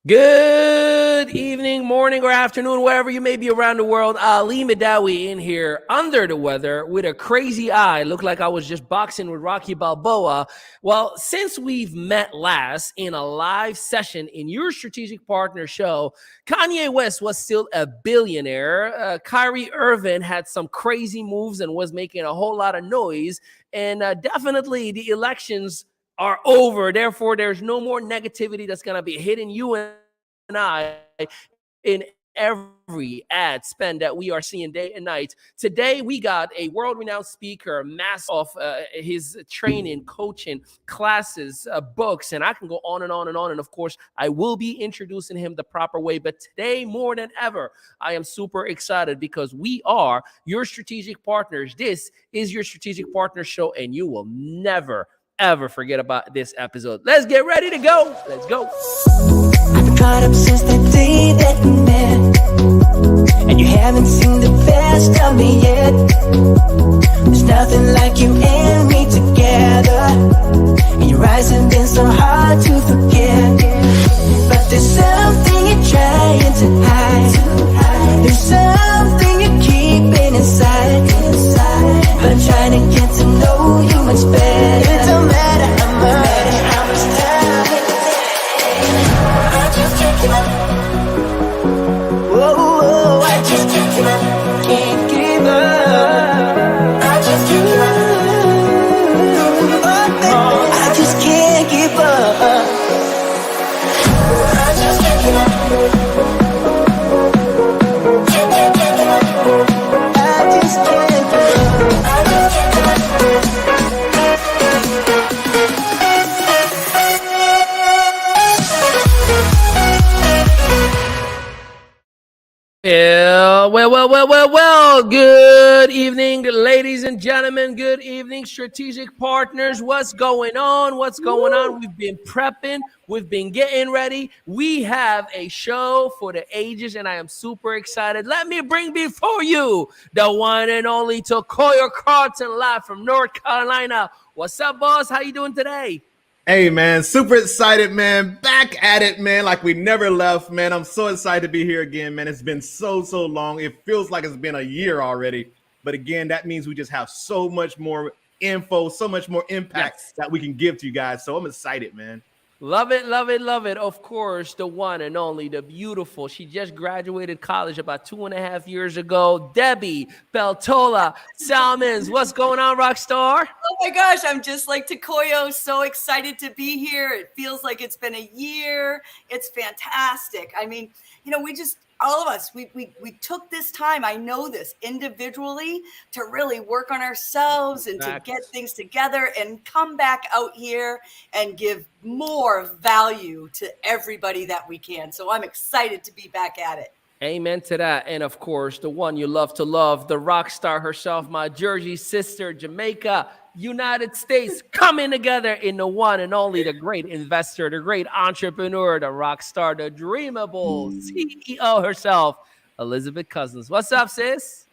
Good evening, morning, or afternoon, wherever you may be around the world. Ali Midawi in here, under the weather, with a crazy eye. Looked like I was just boxing with Rocky Balboa. Well, since we've met last in a live session in your strategic partner show, Kanye West was still a billionaire. Kyrie Irving had some crazy moves and was making a whole lot of noise. And definitely the elections are over. Therefore, there's no more negativity that's going to be hitting you and I in every ad spend that we are seeing day and night. Today, we got a world-renowned speaker, master of his training, coaching, classes, books, and I can go on and on and on. And of course, I will be introducing him the proper way. But today, more than ever, I am super excited because we are your strategic partners. This is your strategic partner show, and you will never ever forget about this episode. Let's get ready to go. Let's go. I've been caught up since the day that we met, and you haven't seen the best of me yet. There's nothing like you and me together, and your eyes have been so hard to forget. But there's something you're trying to hide. There's something you're keeping inside. But I'm trying to get to know you much better. It don't matter how much time it takes. I just can't give up. Whoa, I just can't give up. Can't give up. I just can't give up. I just can't give up. I just can't give up. Well. Good evening, ladies and gentlemen. Good evening, strategic partners. What's going on? We've been prepping. We've been getting ready. We have a show for the ages, and I am super excited. Let me bring before you the one and only Tokoyo Carlton, live from North Carolina. What's up, boss? How you doing today? Hey, man, super excited, man. Back at it, man, like we never left, man. I'm so excited to be here again, man. It's been so long. It feels like it's been a year already. But again, that means we just have so much more info, so much more impact that we can give to you guys. So I'm excited, man. Love it. Of course, the one and only, the beautiful. She just graduated college about 2.5 years ago. Debbie Peltola Salmons. What's going on, Rockstar? Oh my gosh, I'm just like Tokoyo, so excited to be here. It feels like it's been a year. It's fantastic. I mean, all of us, we took this time, I know this, individually to really work on ourselves and to get things together and come back out here and give more value to everybody that we can. So I'm excited to be back at it. Amen to that. And of course, the one you love to love, the rock star herself, my Jersey sister, Jamaica, United States, coming together in the one and only, the great investor, the great entrepreneur, the rock star, the dreamable CEO herself, Elizabeth Cousins. What's up, sis?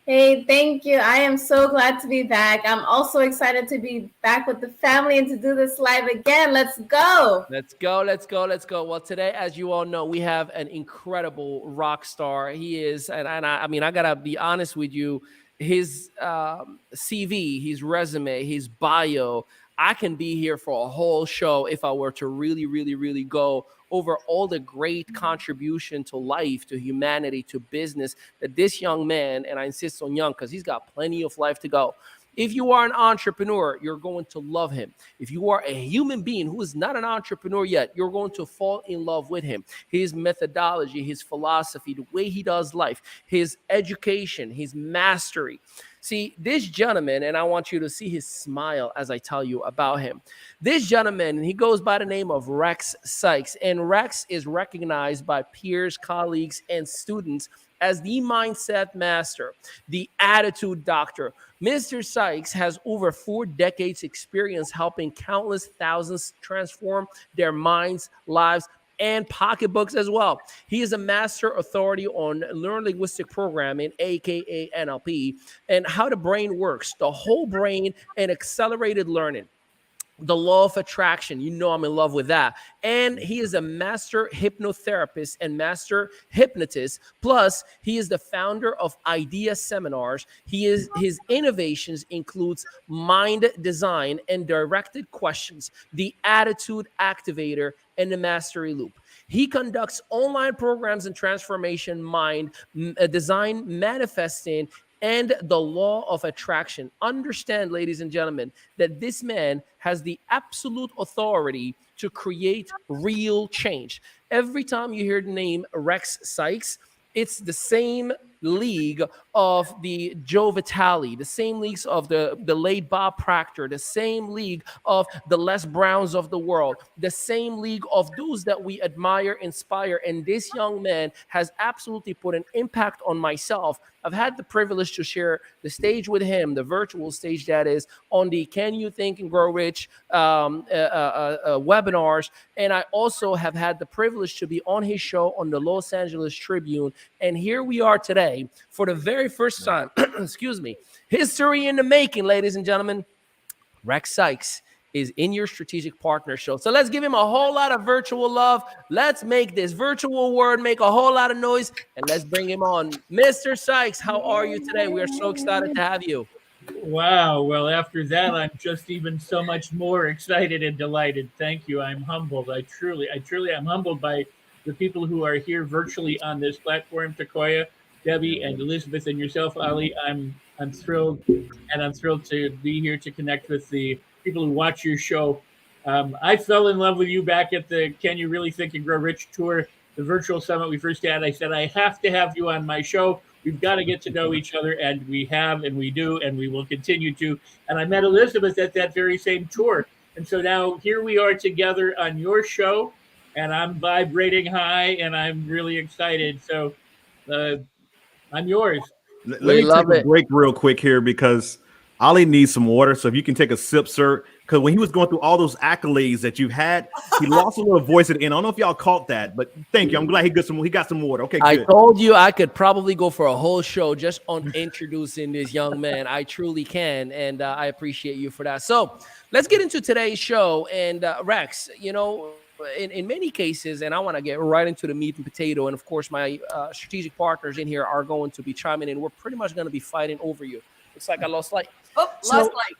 Hey, thank you. I am so glad to be back. I'm also excited to be back with the family and to do this live again. Let's go. Let's go. Well, today, as you all know, we have an incredible rock star. He is, and I mean, I got to be honest with you, his CV, his resume, his bio, I can be here for a whole show if I were to really go over all the great contribution to life, to humanity, to business that this young man, and I insist on young because he's got plenty of life to go. If you are an entrepreneur, you're going to love him. If you are a human being who is not an entrepreneur yet, you're going to fall in love with him. His methodology, his philosophy, the way he does life, his education, his mastery. See, this gentleman, and I want you to see his smile as I tell you about him. This gentleman, he goes by the name of Rex Sikes, and Rex is recognized by peers, colleagues, and students as the mindset master, the attitude doctor. Mr. Sikes has over 4 decades experience helping countless thousands transform their minds, lives, and pocketbooks as well. He is a master authority on neuro-linguistic programming, aka NLP, and how the brain works, the whole brain, and accelerated learning. the law of attraction. You know I'm in love with that. And he is a master hypnotherapist and master hypnotist. Plus, he is the founder of Idea Seminars. His innovations includes mind design and directed questions, the Attitude Activator, and the Mastery Loop. He conducts online programs in transformation, mind design, manifesting, and the law of attraction. Understand, ladies and gentlemen, that this man has the absolute authority to create real change. Every time you hear the name Rex Sikes, it's the same league of the Joe Vitale, the same leagues of the late Bob Proctor, the same league of the Les Browns of the world, the same league of those that we admire, inspire. And this young man has absolutely put an impact on myself. I've had the privilege to share the stage with him, the virtual stage that is, on the Can You Think and Grow Rich webinars. And I also have had the privilege to be on his show on the Los Angeles Tribune. And here we are today for the very first time, excuse me, history in the making, ladies and gentlemen. Rex Sikes is in your strategic partner show. So let's give him a whole lot of virtual love. Let's make this virtual word make a whole lot of noise, and let's bring him on. Mr. Sikes, how are you today? We are so excited to have you. Wow. Well, after that, I'm just even so much more excited and delighted. Thank you. I'm humbled. I truly am humbled by the people who are here virtually on this platform. Takoya, Debbie, and Elizabeth, and yourself, Ali. I'm thrilled, and I'm thrilled to be here to connect with the people who watch your show. I fell in love with you back at the Can You Really Think and Grow Rich tour, the virtual summit we first had. I said, I have to have you on my show. We've got to get to know each other, and we have, and we do, and we will continue to. And I met Elizabeth at that very same tour. And so now here we are together on your show, and I'm vibrating high, and I'm really excited. So I'm yours. Let me take a break real quick here because Ali needs some water. So if you can take a sip, sir, because when he was going through all those accolades that you've had, he lost a little voice at the end. I don't know if y'all caught that, but thank you. I'm glad he got some water. Okay, good. I told you I could probably go for a whole show just on introducing this young man. I truly can, and I appreciate you for that. So let's get into today's show. And Rex, you know, in many cases, and I want to get right into the meat and potato, and of course my strategic partners in here are going to be chiming in. We're pretty much going to be fighting over you. Looks like I lost light. Oh, lost light.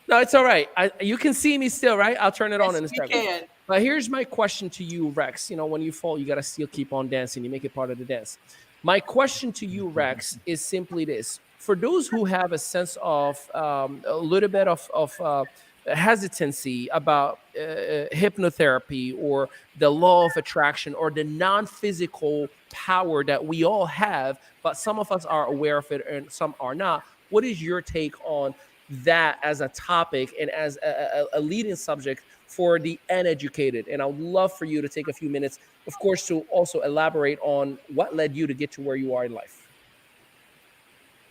No, it's all right. You can see me still, right? I'll turn it on in a second. But here's my question to you, Rex. You know, when you fall, you got to still keep on dancing. You make it part of the dance. My question to you, Rex, is simply this. For those who have a sense of a little bit of hesitancy about hypnotherapy or the law of attraction or the non-physical power that we all have, but some of us are aware of it and some are not, what is your take on that as a topic and as a leading subject for the uneducated? And I would love for you to take a few minutes, of course, to also elaborate on what led you to get to where you are in life.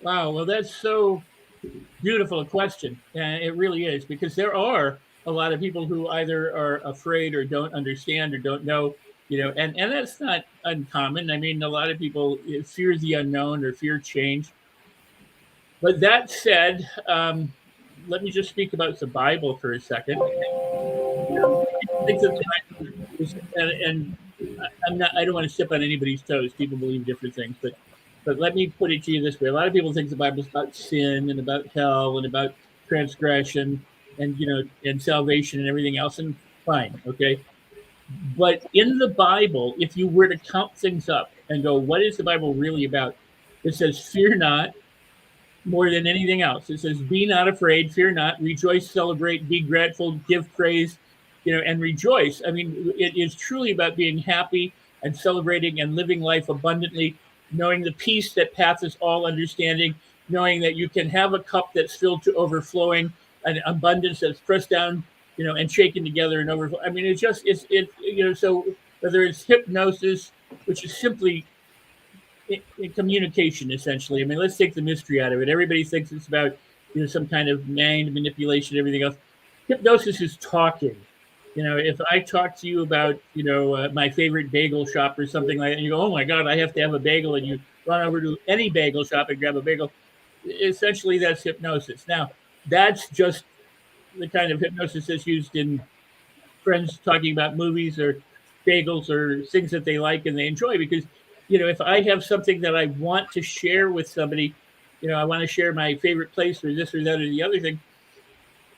Wow, well, that's so beautiful a question. And it really is, because there are a lot of people who either are afraid or don't understand or don't know, you know, and that's not uncommon. I mean, a lot of people fear the unknown or fear change. But that said, let me just speak about the Bible for a second. And I don't want to step on anybody's toes. People believe different things, but let me put it to you this way: a lot of people think the Bible is about sin and about hell and about transgression and, you know, and salvation and everything else. And fine, okay. But in the Bible, if you were to count things up and go, what is the Bible really about? It says, fear not. More than anything else, it says, be not afraid, fear not, rejoice, celebrate, be grateful, give praise, you know, and rejoice. I mean, it is truly about being happy and celebrating and living life abundantly, knowing the peace that passes all understanding, knowing that you can have a cup that's filled to overflowing, an abundance that's pressed down, you know, and shaken together and overflow. I mean, it's you know, so whether it's hypnosis, which is simply in communication, essentially. I mean, let's take the mystery out of it. Everybody thinks it's about, you know, some kind of mind manipulation, everything else. Hypnosis is talking. You know, if I talk to you about, you know, my favorite bagel shop or something like that, and you go, oh my God, I have to have a bagel, and you run over to any bagel shop and grab a bagel, essentially that's hypnosis. Now, that's just the kind of hypnosis that's used in friends talking about movies or bagels or things that they like and they enjoy. Because, if I have something that I want to share with somebody, I want to share my favorite place or this or that or the other thing,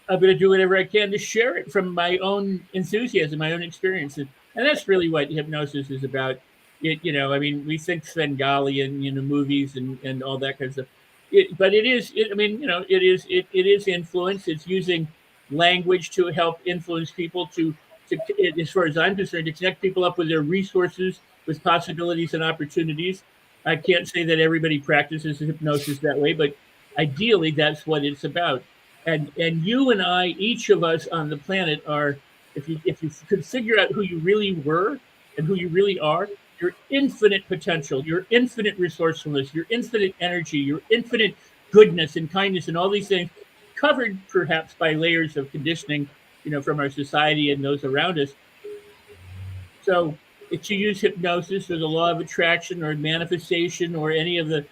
I'm going to do whatever I can to share it from my own enthusiasm, my own experiences. And that's really what hypnosis is about. We think Svengali and, movies and all that kind of stuff. But it is, it is influence. It's using language to help influence people to, as far as I'm concerned, to connect people up with their resources, with possibilities and opportunities. I can't say that everybody practices hypnosis that way, but ideally that's what it's about. And you and I, each of us on the planet, are, if you could figure out who you really were and who you really are, your infinite potential, your infinite resourcefulness, your infinite energy, your infinite goodness and kindness, and all these things, covered perhaps by layers of conditioning, from our society and those around us. So if you use hypnosis or the law of attraction or manifestation or any of the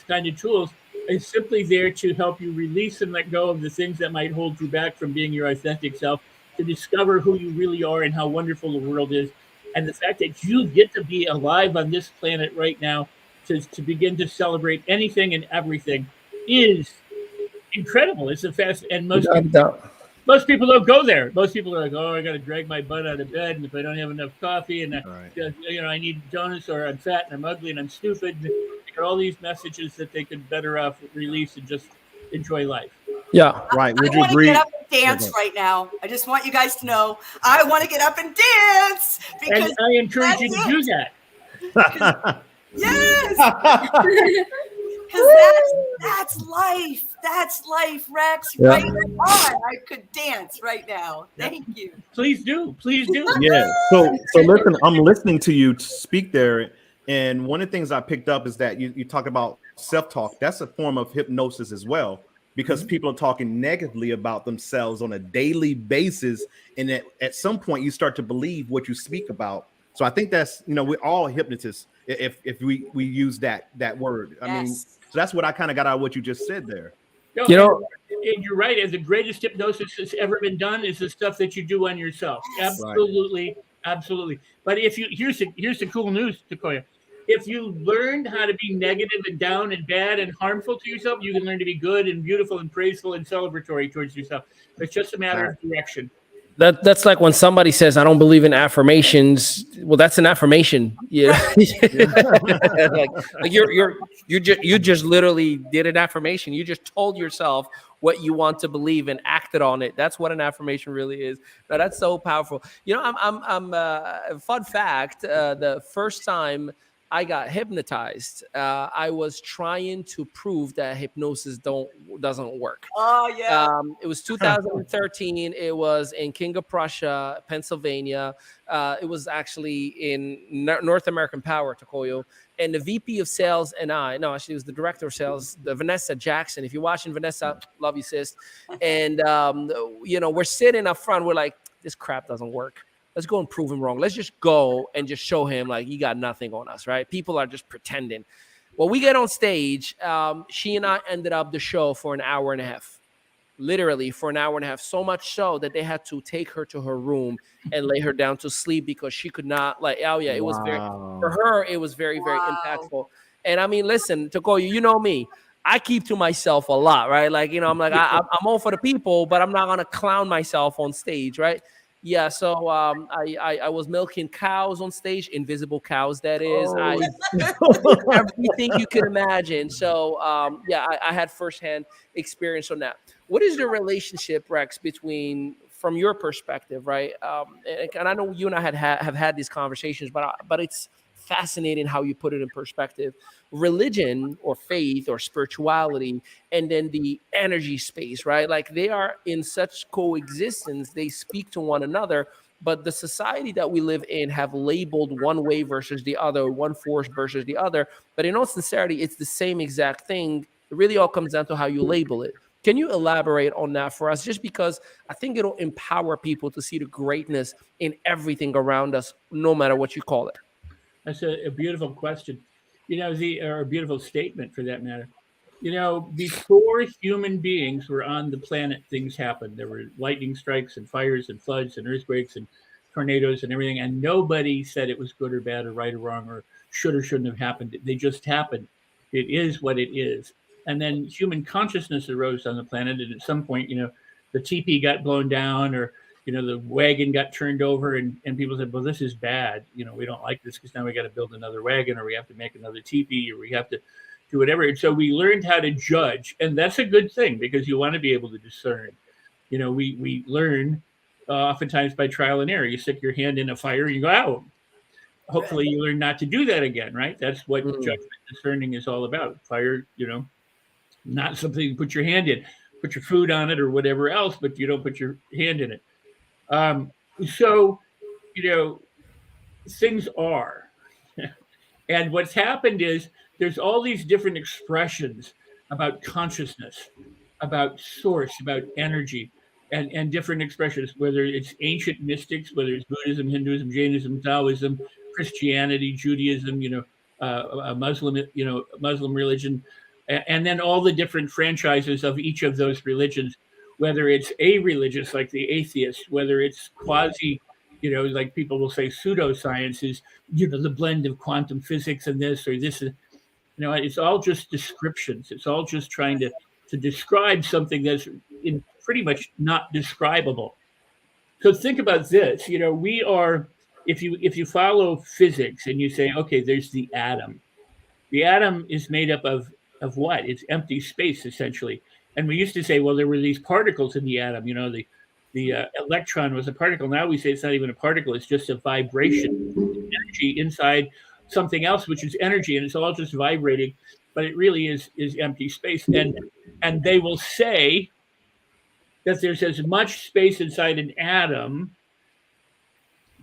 kind of tools, is simply there to help you release and let go of the things that might hold you back from being your authentic self, to discover who you really are and how wonderful the world is. And the fact that you get to be alive on this planet right now to begin to celebrate anything and everything is incredible. It's a fast, and most people don't go there. Most people are like, oh, I got to drag my butt out of bed, and if I don't have enough coffee, and I need donuts, or I'm fat and I'm ugly and I'm stupid. And they got all these messages that they could better off release and just enjoy life. Yeah, right. Would I you want to agree? get up and dance right now. I just want you guys to know I want to get up and dance, because and I encourage you to do that. Yes. Because that's life. That's life, Rex. Yeah. Right on. I could dance right now. Thank you. Please do. Please do. Yeah. So listen, I'm listening to you speak there. And one of the things I picked up is that you talk about self-talk. That's a form of hypnosis as well, because people are talking negatively about themselves on a daily basis. And at some point you start to believe what you speak about. So I think that's, we're all hypnotists if we use that word. I mean, so that's what I kind of got out of what you just said there. No, and you're right. And the greatest hypnosis that's ever been done is the stuff that you do on yourself. Absolutely, right. Absolutely. But here's the cool news, Takoya. If you learned how to be negative and down and bad and harmful to yourself, you can learn to be good and beautiful and praiseful and celebratory towards yourself. It's just a matter of direction. That's like when somebody says, I don't believe in affirmations. Well, that's an affirmation. Yeah. like you just literally did an affirmation. You just told yourself what you want to believe and acted on it. That's what an affirmation really is. No, that's so powerful. Fun fact, the first time I got hypnotized, I was trying to prove that hypnosis doesn't work. Oh yeah. It was 2013. It was in King of Prussia, Pennsylvania. It was actually in North American Power, Takoyo. And the VP of sales and actually it was the director of sales, Vanessa Jackson. If you're watching, Vanessa, love you, sis. And we're sitting up front. We're like, this crap doesn't work. Let's go and prove him wrong. Let's just go and just show him like you got nothing on us, right? People are just pretending. Well, we get on stage. She and I ended up the show for an hour and a half, literally for an hour and a half. So much so that they had to take her to her room and lay her down to sleep because she could not it was very, for her, it was very, very impactful. And I mean, listen, Takoya, you know me. I keep to myself a lot, right? Like, I'm like, I'm all for the people, but I'm not going to clown myself on stage, right? Yeah, so I was milking cows on stage, invisible cows, that is. Everything you can imagine. So, I had firsthand experience on that. What is the relationship, Rex, from your perspective, right? And I know you and I have had these conversations, but it's fascinating how you put it in perspective. Religion or faith or spirituality, and then the energy space, right? Like they are in such coexistence, they speak to one another, but the society that we live in have labeled one way versus the other, one force versus the other. But in all sincerity, it's the same exact thing. It really all comes down to how you label it. Can you elaborate on that for us? Just because I think it'll empower people to see the greatness in everything around us, no matter what you call it. That's a beautiful question, or a beautiful statement for that matter. before human beings were on the planet, things happened. There were lightning strikes and fires and floods and earthquakes and tornadoes and everything. And nobody said it was good or bad or right or wrong or should or shouldn't have happened. They just happened. It is what it is. And then human consciousness arose on the planet. And at some point, the teepee got blown down, or, the wagon got turned over, and people said, well, this is bad. We don't like this because now we got to build another wagon, or we have to make another teepee, or we have to do whatever. And so we learned how to judge, and that's a good thing because you want to be able to discern. We learn oftentimes by trial and error. You stick your hand in a fire and you go out. Hopefully you learn not to do that again, right? That's what judgment discerning is all about. Fire, not something you put your hand in. Put your food on it or whatever else, but you don't put your hand in it. So, things are. And what's happened is there's all these different expressions about consciousness, about source, about energy, and different expressions, whether it's ancient mystics, whether it's Buddhism, Hinduism, Jainism, Taoism, Christianity, Judaism, a Muslim religion, and then all the different franchises of each of those religions, whether it's a-religious like the atheists, whether it's quasi, like people will say pseudoscience is, the blend of quantum physics and this or this. It's all just descriptions. It's all just trying to describe something that's pretty much not describable. So think about this. We are, if you follow physics and you say, okay, there's the atom. The atom is made up of what? It's empty space, essentially. And we used to say, well, there were these particles in the atom. The electron was a particle. Now we say it's not even a particle. It's just a vibration, energy inside something else, which is energy, and it's all just vibrating. But it really is empty space. And they will say that there's as much space inside an atom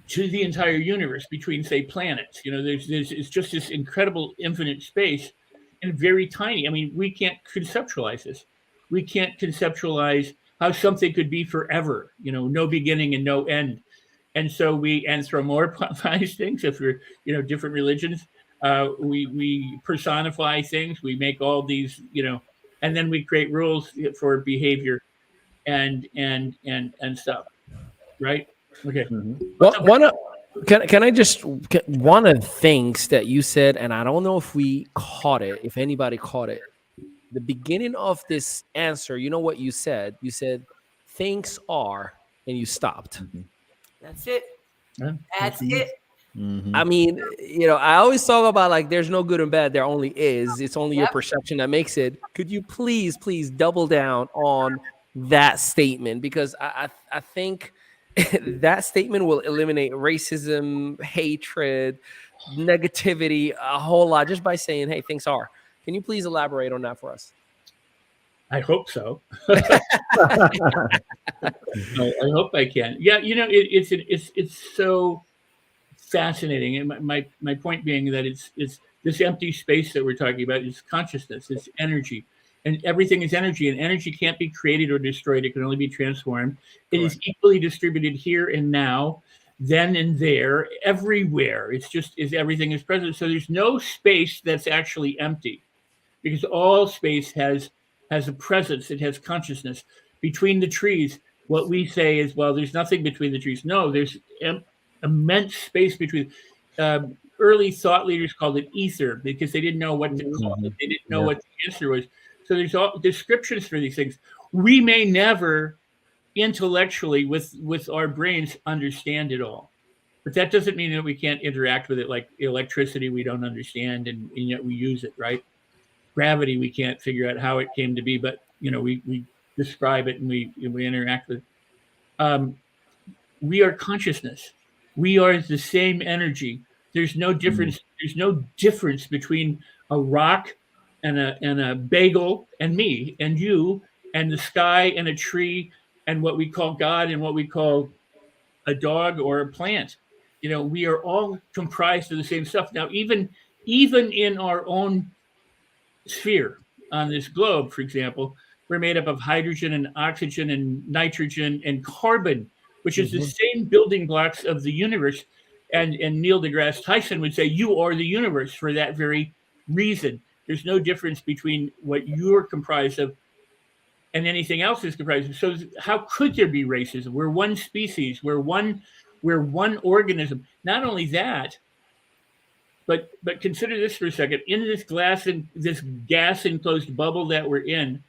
to the entire universe between, say, planets. It's just this incredible infinite space and very tiny. I mean, we can't conceptualize this. We can't conceptualize how something could be forever, no beginning and no end. And so we anthropomorphize things. If we're, different religions, we personify things. We make all these, and then we create rules for behavior and stuff, right? Okay. Well, can I just, one of the things that you said, and I don't know if we caught it, if anybody caught it, the beginning of this answer, you know what you said? You said things are, and you stopped. That's it. That's it. I mean, I always talk about like there's no good and bad, there only is. It's only your perception that makes it. Could you please double down on that statement? Because I think that statement will eliminate racism, hatred, negativity, a whole lot just by saying, hey, things are. Can you please elaborate on that for us? I hope so. I hope I can. Yeah, it's so fascinating. And my point being that it's this empty space that we're talking about is consciousness, it's energy. And everything is energy, and energy can't be created or destroyed. It can only be transformed. It is equally distributed here and now, then and there, everywhere. It's just everything is present. So there's no space that's actually empty, because all space has a presence. It has consciousness. Between the trees, what we say is, well, there's nothing between the trees. No, there's immense space between. Early thought leaders called it ether because they didn't know what to call it. They didn't know what the answer was. So there's all descriptions for these things. We may never intellectually with our brains understand it all, but that doesn't mean that we can't interact with it. Like electricity, we don't understand, and yet we use it, right? Gravity, we can't figure out how it came to be, but we describe it and we interact with it. We are consciousness. We are the same energy. There's no difference. There's no difference between a rock and a bagel and me and you and the sky and a tree and what we call God and what we call a dog or a plant. We are all comprised of the same stuff. Now, even in our own sphere on this globe, for example, we're made up of hydrogen and oxygen and nitrogen and carbon, which is the same building blocks of the universe. And Neil deGrasse Tyson would say, you are the universe for that very reason. There's no difference between what you're comprised of and anything else is comprised of. So how could there be racism? We're one species. We're one organism. Not only that, but consider this for a second. In this this gas enclosed bubble that we're in,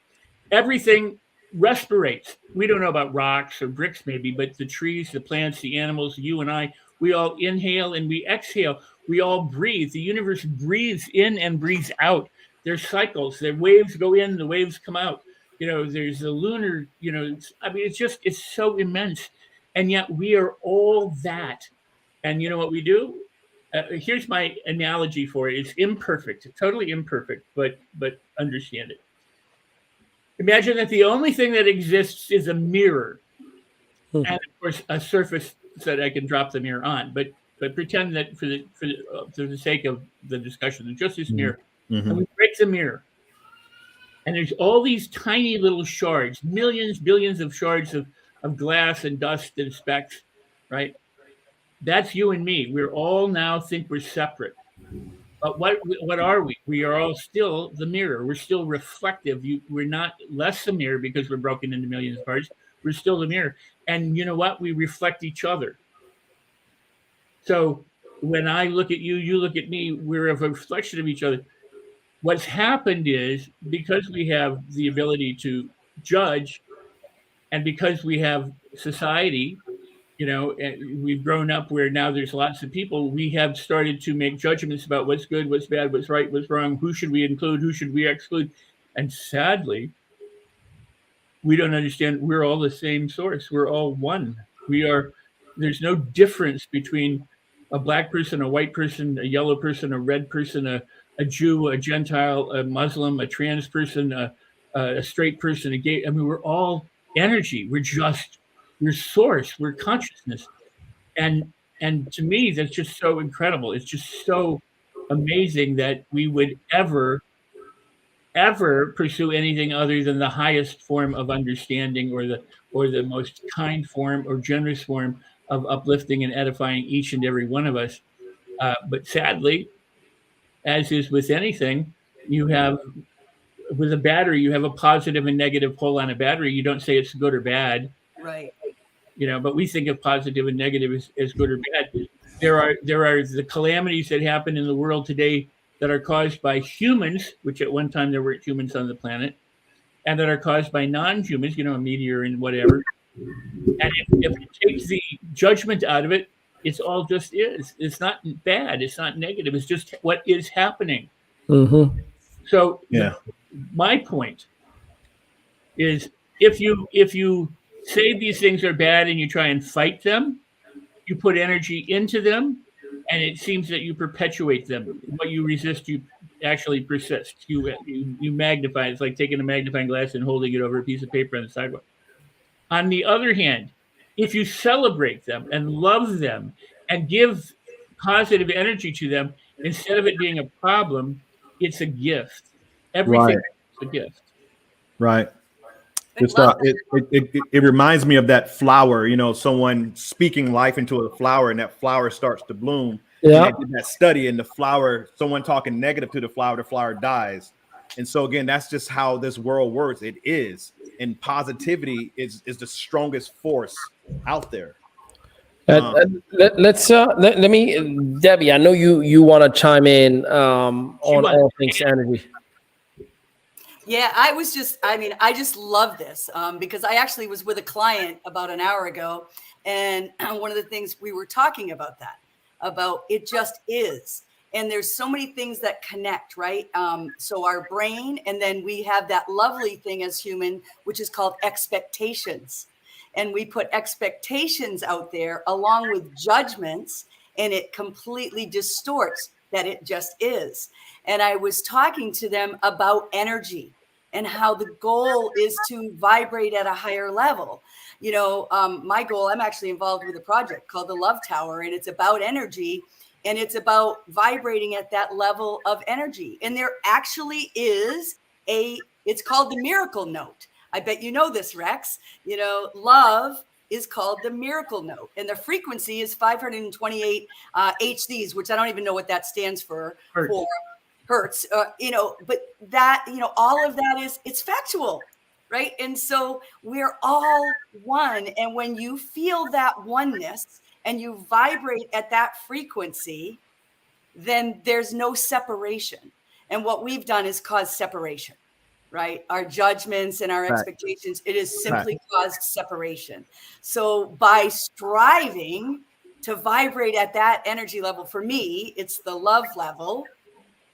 everything respirates. We don't know about rocks or bricks maybe, but the trees, the plants, the animals, you and I, we all inhale and we exhale. We all breathe. The universe breathes in and breathes out. There's cycles. The waves go in, the waves come out. There's the lunar, it's so immense. And yet we are all that. And you know what we do? Here's my analogy for it. It's imperfect, totally imperfect, but understand it. Imagine that the only thing that exists is a mirror, and of course a surface that I can drop the mirror on. But pretend that for the sake of the discussion, just this mirror, and we break the mirror, and there's all these tiny little shards, millions, billions of shards of glass and dust and specks, right? That's you and me. We're all now think we're separate. But what are we? We are all still the mirror. We're still reflective. We're not less the mirror because we're broken into millions of parts. We're still the mirror. And you know what? We reflect each other. So when I look at you, you look at me, we're a reflection of each other. What's happened is because we have the ability to judge and because we have society, we've grown up where now there's lots of people. We have started to make judgments about what's good, what's bad, what's right, what's wrong, who should we include, who should we exclude. And sadly, we don't understand we're all the same source. We're all one. There's no difference between a black person, a white person, a yellow person, a red person, a Jew, a Gentile, a Muslim, a trans person, a straight person, a gay. I mean, we're all energy. We're source, we're consciousness. And to me, that's just so incredible. It's just so amazing that we would ever pursue anything other than the highest form of understanding or the most kind form or generous form of uplifting and edifying each and every one of us. But sadly, as is with anything, with a battery, you have a positive and negative pole on a battery. You don't say it's good or bad. Right. But we think of positive and negative as good or bad. There are the calamities that happen in the world today that are caused by humans, which at one time there weren't humans on the planet, and that are caused by non-humans, a meteor and whatever. And if you take the judgment out of it, it's all just is. It's not bad. It's not negative. It's just what is happening. Mm-hmm. So my point is if you say these things are bad and you try and fight them, you put energy into them, and it seems that you perpetuate them. What you resist, you actually persist. You magnify. It's like taking a magnifying glass and holding it over a piece of paper on the sidewalk. On the other hand, if you celebrate them and love them and give positive energy to them, instead of it being a problem, it's a gift. Everything is a gift. Right. It reminds me of that flower, someone speaking life into a flower and that flower starts to bloom. Yeah. And they did that study and the flower, someone talking negative to the flower dies. And so again, that's just how this world works. It is. And positivity is the strongest force out there. Let me, Debbie, I know you want to chime in on all things energy. Yeah, I just love this because I actually was with a client about an hour ago. And one of the things we were talking about it just is. And there's so many things that connect, right? So our brain, and then we have that lovely thing as human, which is called expectations. And we put expectations out there along with judgments, and it completely distorts that it just is. And I was talking to them about energy and how the goal is to vibrate at a higher level. My goal, I'm actually involved with a project called the Love Tower, and it's about energy, and it's about vibrating at that level of energy. And there actually is it's called the miracle note. I bet you know this, Rex. Love is called the miracle note, and the frequency is 528 HZs, which I don't even know what that stands for. hurts, but that, all of that it's factual, right? And so we're all one. And when you feel that oneness and you vibrate at that frequency, then there's no separation. And what we've done is cause separation, right? Our judgments and our expectations, it has simply caused separation. So by striving to vibrate at that energy level, for me, it's the love level,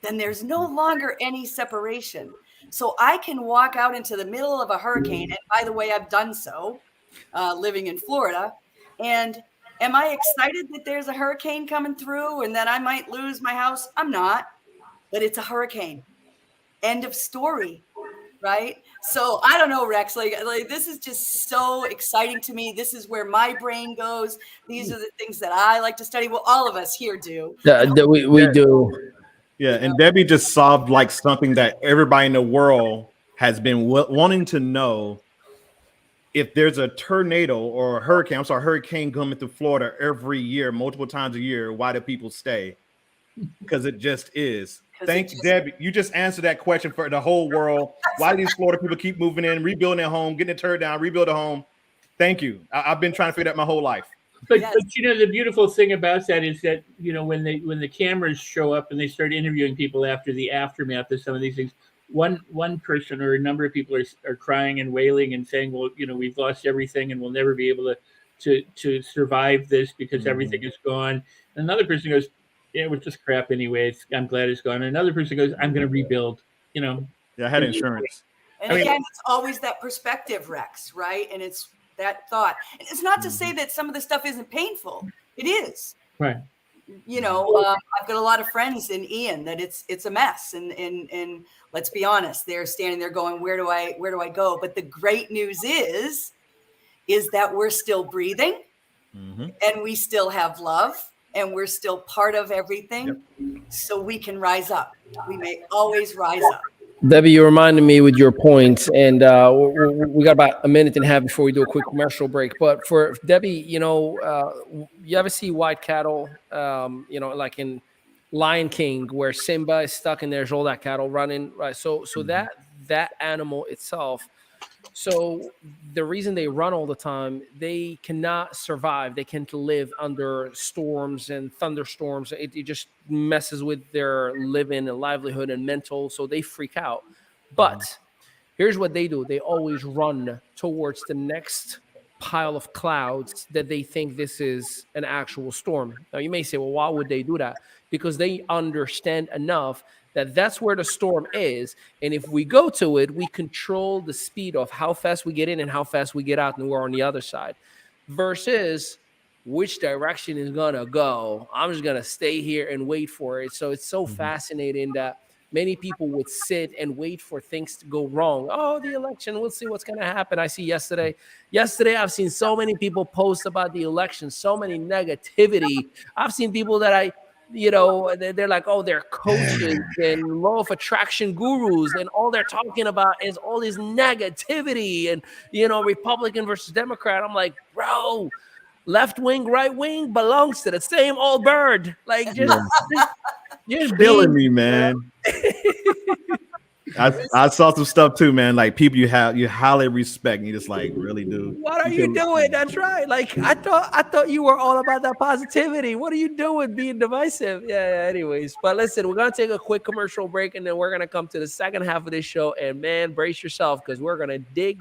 then there's no longer any separation. So I can walk out into the middle of a hurricane. And by the way, I've done so living in Florida. And am I excited that there's a hurricane coming through and that I might lose my house? I'm not, but it's a hurricane. End of story, right? So I don't know, Rex, like this is just so exciting to me. This is where my brain goes. These are the things that I like to study. Well, all of us here do. We do. Yeah, and Debbie just solved like something that everybody in the world has been wanting to know. If there's a tornado or a hurricane coming through Florida every year, multiple times a year, why do people stay? Because it just is. Thank you, Debbie. You just answered that question for the whole world. Why do these Florida people keep moving in, rebuilding their home, getting it turned down, rebuild a home? Thank you. I've been trying to figure that my whole life. But the beautiful thing about that is that, when the cameras show up and they start interviewing people after the aftermath of some of these things, one person or a number of people are crying and wailing and saying, well, we've lost everything and we'll never be able to survive this because everything is gone. And another person goes, yeah, it was just crap anyways. I'm glad it's gone. And another person goes, I'm going to rebuild, Yeah, I had insurance. And again, it's always that perspective, Rex, right? And it's that thought. And it's not to say that some of the stuff isn't painful. It is. Right. I've got a lot of friends in Ian that it's a mess. And let's be honest, they're standing there going, where do I go? But the great news is that we're still breathing and we still have love and we're still part of everything. Yep. So we can rise up. We may always rise up. Debbie, you reminded me with your points, and we got about a minute and a half before we do a quick commercial break. But for Debbie, you ever see white cattle, like in Lion King, where Simba is stuck and there's all that cattle running, right? So that animal itself. So the reason they run all the time, they cannot survive. They can't live under storms and thunderstorms. It just messes with their living and livelihood and mental. So they freak out. But here's what they do. They always run towards the next pile of clouds that they think this is an actual storm. Now you may say, well, why would they do that? Because they understand enough that that's where the storm is. And if we go to it, we control the speed of how fast we get in and how fast we get out, and we're on the other side. Versus which direction is going to go. I'm just going to stay here and wait for it. So it's so fascinating that many people would sit and wait for things to go wrong. Oh, the election, we'll see what's going to happen. I see yesterday, I've seen so many people post about the election, so many negativity. I've seen people that they're like, oh, they're coaches and law of attraction gurus, and all they're talking about is all this negativity and, Republican versus Democrat. I'm like, bro, left wing, right wing belongs to the same old bird. Like, just killing me, man. I saw some stuff too, man. Like people you highly respect, and you just like, really, dude. What are you doing? That's right. Like I thought you were all about that positivity. What are you doing, being divisive? Yeah. Anyways, but listen, we're gonna take a quick commercial break, and then we're gonna come to the second half of this show. And man, brace yourself because we're gonna dig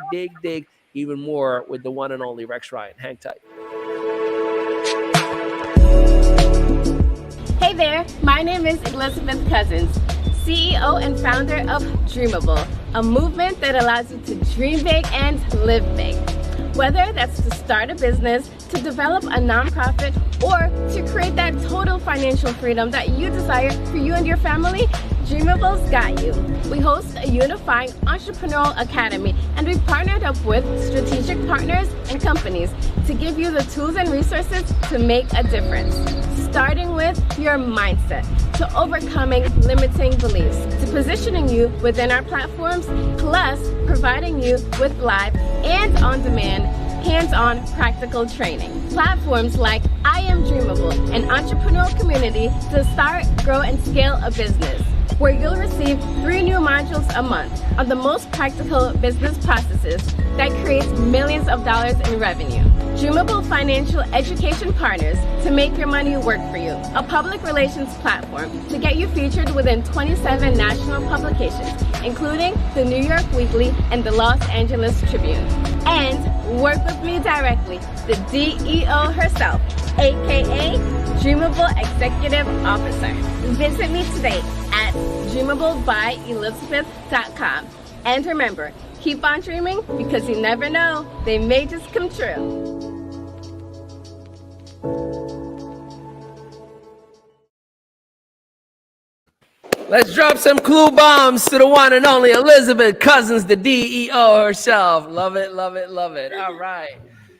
even more with the one and only Rex Ryan. Hang tight. Hey there, my name is Elizabeth Cousins, CEO and founder of Dreamable, a movement that allows you to dream big and live big. Whether that's to start a business, to develop a nonprofit, or to create that total financial freedom that you desire for you and your family, Dreamable's got you. We host a unifying entrepreneurial academy, and we've partnered up with strategic partners and companies to give you the tools and resources to make a difference. Starting with your mindset, to overcoming limiting beliefs, to positioning you within our platforms, plus providing you with live and on-demand hands-on practical training. Platforms like I Am Dreamable, an entrepreneurial community to start, grow, and scale a business, where you'll receive 3 new modules a month on the most practical business processes that creates millions of dollars in revenue. Dreamable financial education partners to make your money work for you. A public relations platform to get you featured within 27 national publications, including the New York Weekly and the Los Angeles Tribune. And work with me directly, the DEO herself, aka Dreamable Executive Officer. Visit me today at dreamablebyelizabeth.com. And remember, keep on dreaming because you never know, they may just come true. Let's drop some clue bombs to the one and only Elizabeth Cousins, the DEO herself. Love it, love it, love it. All right.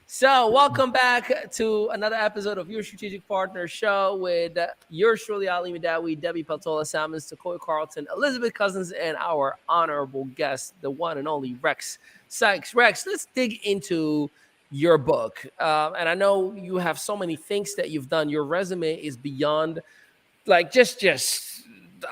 So welcome back to another episode of Your Strategic Partner Show with yours truly, Ali Midawi, Debbie Peltola Salmons, Takoya Carlton, Elizabeth Cousins, and our honorable guest, the one and only Rex Sikes. Rex, let's dig into your book. And I know you have so many things that you've done. Your resume is beyond like just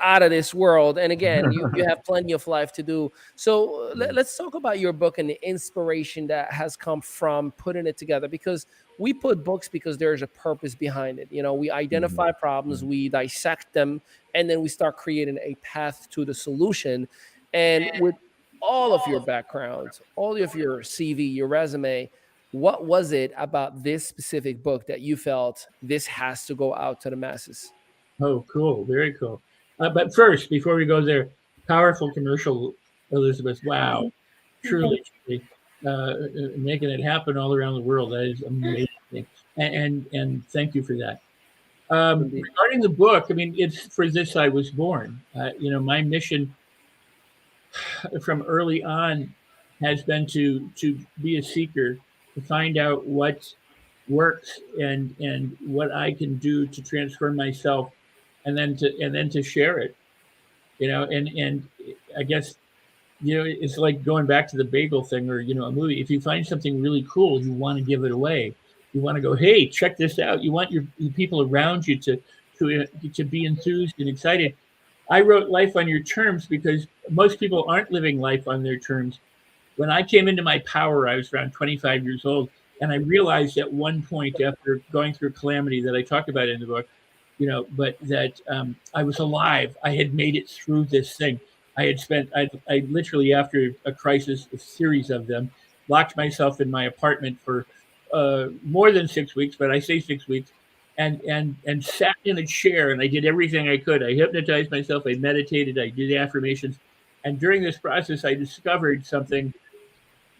out of this world. And again, you have plenty of life to do. So let's talk about your book and the inspiration that has come from putting it together, because we put books because there's a purpose behind it. You know, we identify problems, we dissect them, and then we start creating a path to the solution. And with all of your backgrounds, all of your CV, your resume, what was it about this specific book that you felt this has to go out to the masses? Oh, cool. Very cool. But first, before we go there, powerful commercial, Elizabeth. Wow. Truly, making it happen all around the world. That is amazing. And thank you for that. Regarding the book, I mean, it's for this I was born. My mission from early on has been to be a seeker, to find out what works and what I can do to transform myself, and then to share it, and I guess, it's like going back to the bagel thing or, a movie. If you find something really cool, you want to give it away. You want to go, hey, check this out. You want your people around you to be enthused and excited. I wrote Life on Your Terms because most people aren't living life on their terms. When I came into my power, I was around 25 years old. And I realized at one point, after going through calamity that I talk about in the book, but that I was alive. I had made it through this thing. I literally, after a crisis, a series of them, locked myself in my apartment for more than 6 weeks, but I say 6 weeks, and sat in a chair, and I did everything I could. I hypnotized myself. I meditated. I did affirmations. And during this process, I discovered something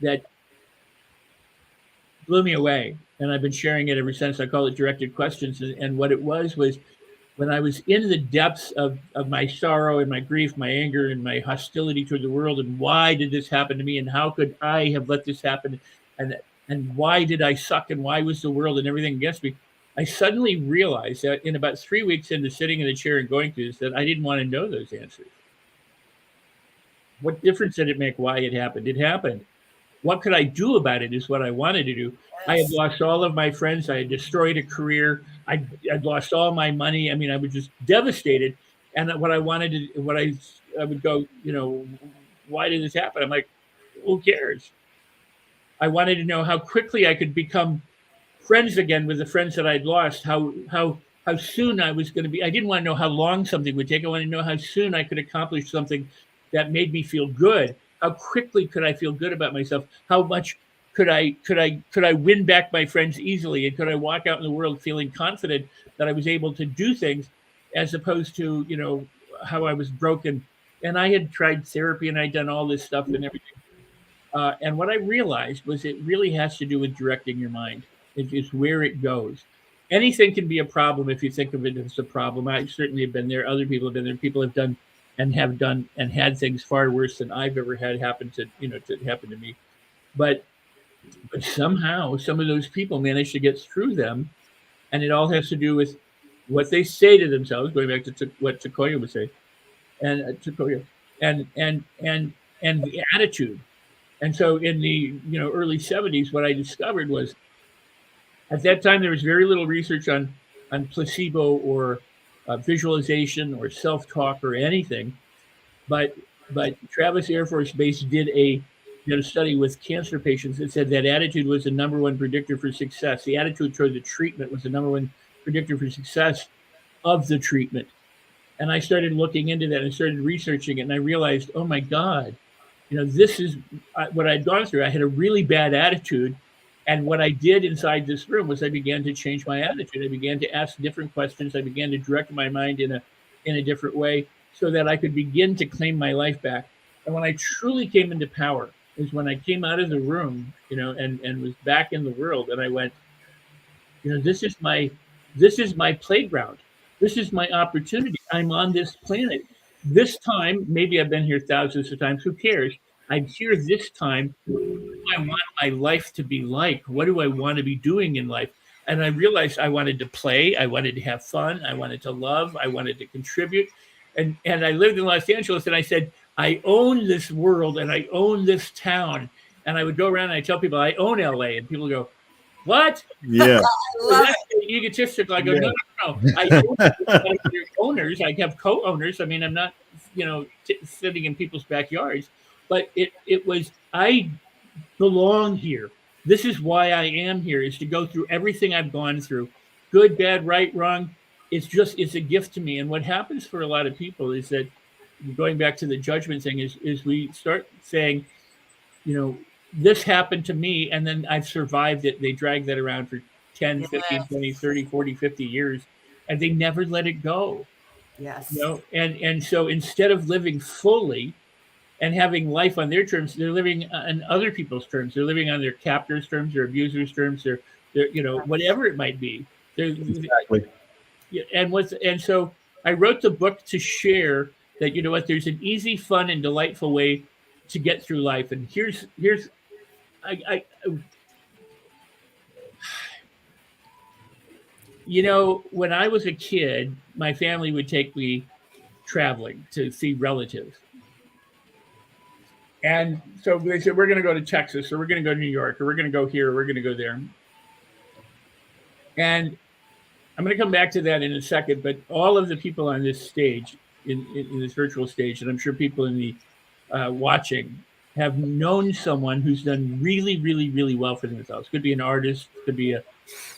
that blew me away. And I've been sharing it ever since. I call it directed questions. And what it was when I was in the depths of my sorrow and my grief, my anger and my hostility toward the world, and why did this happen to me, and how could I have let this happen, and why did I suck, and why was the world and everything against me? I suddenly realized that in about 3 weeks into sitting in the chair and going through this, that I didn't want to know those answers. What difference did it make why it happened? It happened. What could I do about it is what I wanted to do. Yes. I had lost all of my friends. I had destroyed a career. I'd lost all my money. I mean, I was just devastated. And what I wanted to, I would go, why did this happen? I'm like, who cares? I wanted to know how quickly I could become friends again with the friends that I'd lost, how soon I was going to be. I didn't want to know how long something would take. I wanted to know how soon I could accomplish something that made me feel good. How quickly could I feel good about myself? How much could I win back my friends easily? And could I walk out in the world feeling confident that I was able to do things, as opposed to, how I was broken. And I had tried therapy and I'd done all this stuff and everything. And what I realized was it really has to do with directing your mind. It's where it goes. Anything can be a problem if you think of it as a problem. I certainly have been there. Other people have been there. People have done and had things far worse than I've ever had happen to happen to me. But somehow some of those people manage to get through them. And it all has to do with what they say to themselves, going back to what Takoya would say, and the attitude. And so in the early 70s, what I discovered was, at that time there was very little research on placebo or visualization or self-talk or anything. But Travis Air Force Base did a study with cancer patients that said that attitude was the number one predictor for success. The attitude toward the treatment was the number one predictor for success of the treatment. And I started looking into that and started researching it, and I realized, oh my God, this is what I'd gone through. I had a really bad attitude. And what I did inside this room was I began to change my attitude. I began to ask different questions. I began to direct my mind in a different way so that I could begin to claim my life back. And when I truly came into power is when I came out of the room, and was back in the world. And I went, this is my playground. This is my opportunity. I'm on this planet. This time, maybe I've been here thousands of times. Who cares? I'm here this time. What do I want my life to be like? What do I want to be doing in life? And I realized I wanted to play. I wanted to have fun. I wanted to love. I wanted to contribute. And I lived in Los Angeles, and I said, I own this world, and I own this town. And I would go around and I tell people I own LA, and people go, what? Yeah. That's egotistical. I go, no. I own owners. I have co-owners. I mean, I'm not, sitting in people's backyards, but it was, I belong here. This is why I am here, is to go through everything I've gone through, good, bad, right, wrong. It's a gift to me. And what happens for a lot of people is that, going back to the judgment thing, is we start saying, this happened to me, and then I've survived it. They drag that around for 10, 15, 20, 30, 40, 50 years, and they never let it go. Yes. And so instead of living fully and having life on their terms, they're living on other people's terms. They're living on their captors' terms, their abusers' terms, their whatever it might be. Exactly. And so I wrote the book to share that, there's an easy, fun, and delightful way to get through life. And here's when I was a kid, my family would take me traveling to see relatives. And so they said, we're going to go to Texas, or we're going to go to New York, or we're going to go here, or we're going to go there. And I'm going to come back to that in a second, but all of the people on this stage, in this virtual stage, and I'm sure people in the watching, have known someone who's done really, really, really well for themselves. Could be an artist, could be a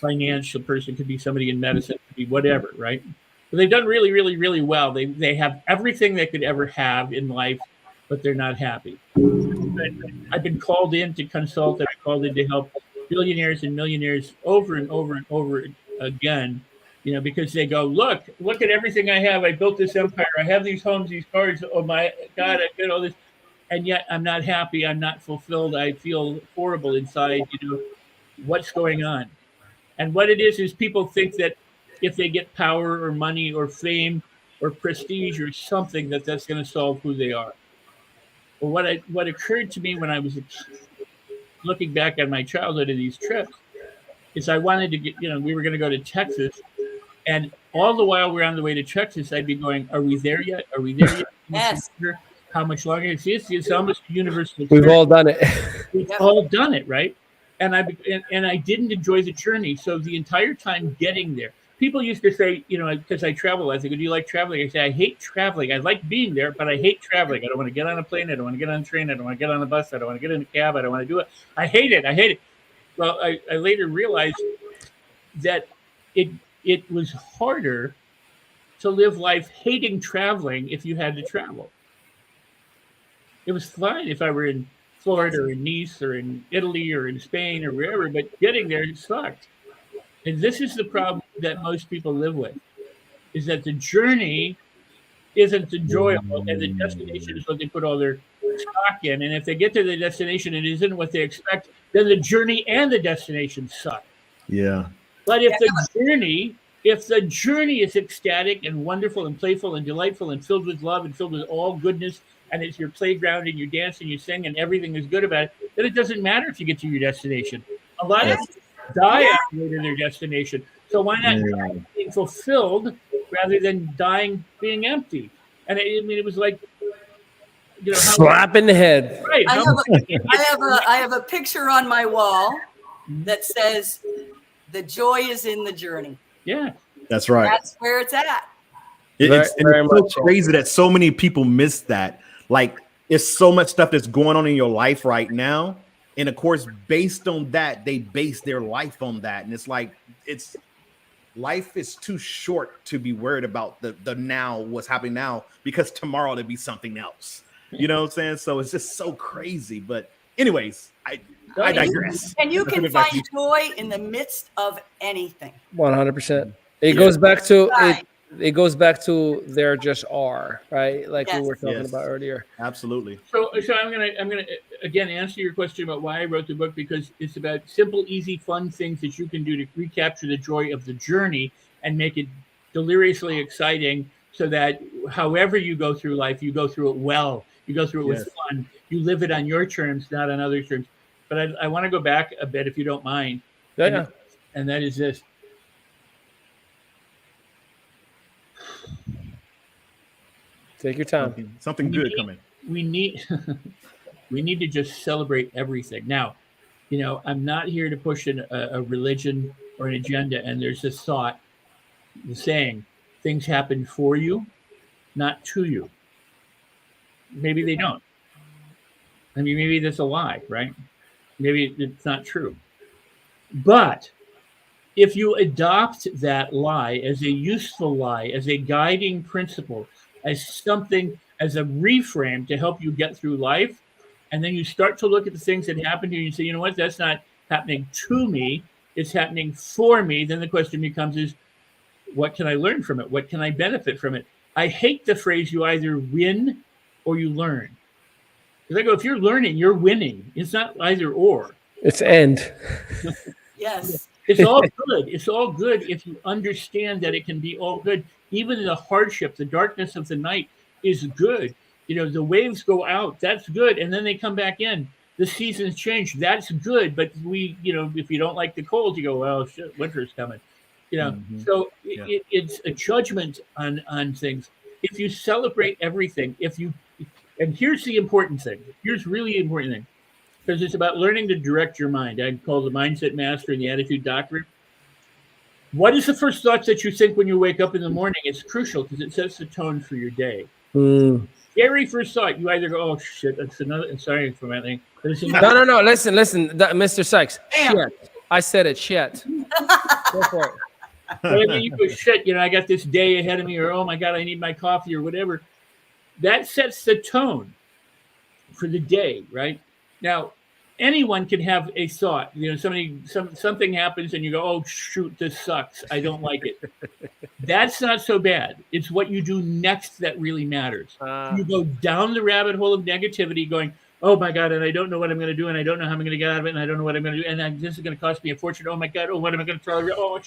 financial person, could be somebody in medicine, could be whatever, right? But they've done really, really, really well. They have everything they could ever have in life, but they're not happy. I've been called in to consult. I've been called in to help billionaires and millionaires over and over and over again, because they go, look at everything I have. I built this empire. I have these homes, these cars. Oh my God, I did all this. And yet I'm not happy. I'm not fulfilled. I feel horrible inside. What's going on? And what it is people think that if they get power or money or fame or prestige or something, that's going to solve who they are. Well, what occurred to me when I was looking back on my childhood and these trips is I wanted to get, we were going to go to Texas, and all the while we're on the way to Texas, I'd be going, are we there yet? Are we there yet? Yes. How much longer? It's almost universal. We've all done it. We've all done it, right? And I didn't enjoy the journey. So the entire time getting there, people used to say, because I travel, I say, do you like traveling? I say, I hate traveling. I like being there, but I hate traveling. I don't want to get on a plane. I don't want to get on a train. I don't want to get on a bus. I don't want to get in a cab. I don't want to do it. I hate it. Well, I later realized that it was harder to live life hating traveling if you had to travel. It was fine if I were in Florida or in Nice or in Italy or in Spain or wherever, but getting there sucked. And this is the problem that most people live with, is that the journey isn't enjoyable and the destination is what they put all their stock in. And if they get to the destination and it isn't what they expect, then the journey and the destination suck. Yeah. But if the journey is ecstatic and wonderful and playful and delightful and filled with love and filled with all goodness, and it's your playground and you dance and you sing and everything is good about it, then it doesn't matter if you get to your destination. A lot of people die on the way to their destination. So why not die being fulfilled rather than dying being empty? And it was like, slap in the head. Right. I have a picture on my wall that says, "The joy is in the journey." Yeah. That's right. That's where it's at. It's Very so much so. crazy that so many people miss that. Like, it's so much stuff that's going on in your life right now. And of course, based on that, they base their life on that. And it's like, life is too short to be worried about the now, what's happening now, because tomorrow there'll be something else. You know what I'm saying? So it's just so crazy. But anyways, I digress. And you Let's can get back find to joy in the midst of anything. 100%. It Yeah. goes back to Right. it goes back to there just are, right? Like we Yes. were talking Yes. about earlier. Absolutely. So I'm gonna again answer your question about why I wrote the book, because it's about simple, easy, fun things that you can do to recapture the joy of the journey and make it deliriously exciting, so that however you go through life, you go through it well. You go through it with Yes. fun. You live it on your terms, not on other terms. But I want to go back a bit, if you don't mind. Yeah. And that is this. Take your time. Something good coming. We need we need to just celebrate everything. Now, I'm not here to push a religion or an agenda. And there's this thought, the saying, things happen for you, not to you. Maybe they don't. I mean, maybe that's a lie, right? Maybe it's not true. But if you adopt that lie as a useful lie, as a guiding principle, as something, as a reframe to help you get through life, and then you start to look at the things that happen to you and say, you know what, that's not happening to me, it's happening for me, then the question becomes is, what can I learn from it? What can I benefit from it? I hate the phrase, you either win or you learn. Because I go, if you're learning, you're winning. It's not either or. It's end. Yes. It's all good. It's all good if you understand that it can be all good. Even the hardship, the darkness of the night is good. The waves go out. That's good. And then they come back in. The seasons change. That's good. But if you don't like the cold, you go, well, shit, winter's coming. So it's a judgment on things. If you celebrate everything, and here's the important thing. Here's really important thing. Because it's about learning to direct your mind. I call the mindset master and the attitude doctor. What is the first thoughts that you think when you wake up in the morning? It's crucial because it sets the tone for your day. Very first thought, you either go, oh shit, that's another. Sorry for my thing. No. Listen, Mr. Sykes. Shit. I said it. Shit. Go for it. But I mean, you go, shit. I got this day ahead of me, or oh my god, I need my coffee, or whatever. That sets the tone for the day, right? Now, anyone can have a thought. Something happens and you go, oh shoot, this sucks. I don't like it. That's not so bad. It's what you do next that really matters. You go down the rabbit hole of negativity going, oh my God, and I don't know what I'm going to do, and I don't know how I'm going to get out of it, and I don't know what I'm going to do, and this is going to cost me a fortune. Oh my God, what am I going to tolerate? Oh,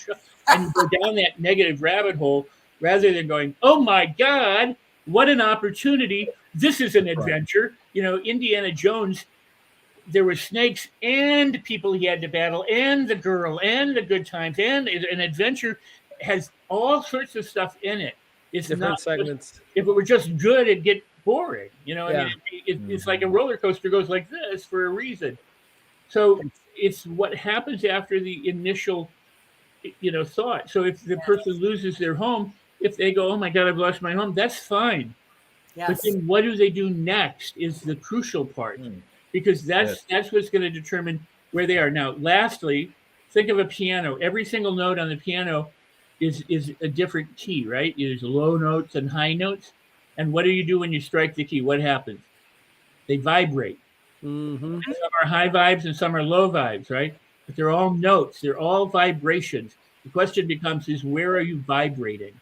and you go down that negative rabbit hole rather than going, oh my God, what an opportunity. This is an adventure. Indiana Jones, there were snakes and people he had to battle and the girl and the good times, and an adventure has all sorts of stuff in it. It's different not segments. If it were just good, it'd get boring. It's like a roller coaster goes like this for a reason. So it's what happens after the initial, thought. So if the person loses their home, if they go, oh my God, I've lost my home, that's fine. Yes. But then what do they do next is the crucial part, because that's what's going to determine where they are. Now, lastly, think of a piano. Every single note on the piano is a different key, right? There's low notes and high notes. And what do you do when you strike the key? What happens? They vibrate. Mm-hmm. Some are high vibes and some are low vibes, right? But they're all notes. They're all vibrations. The question becomes is where are you vibrating?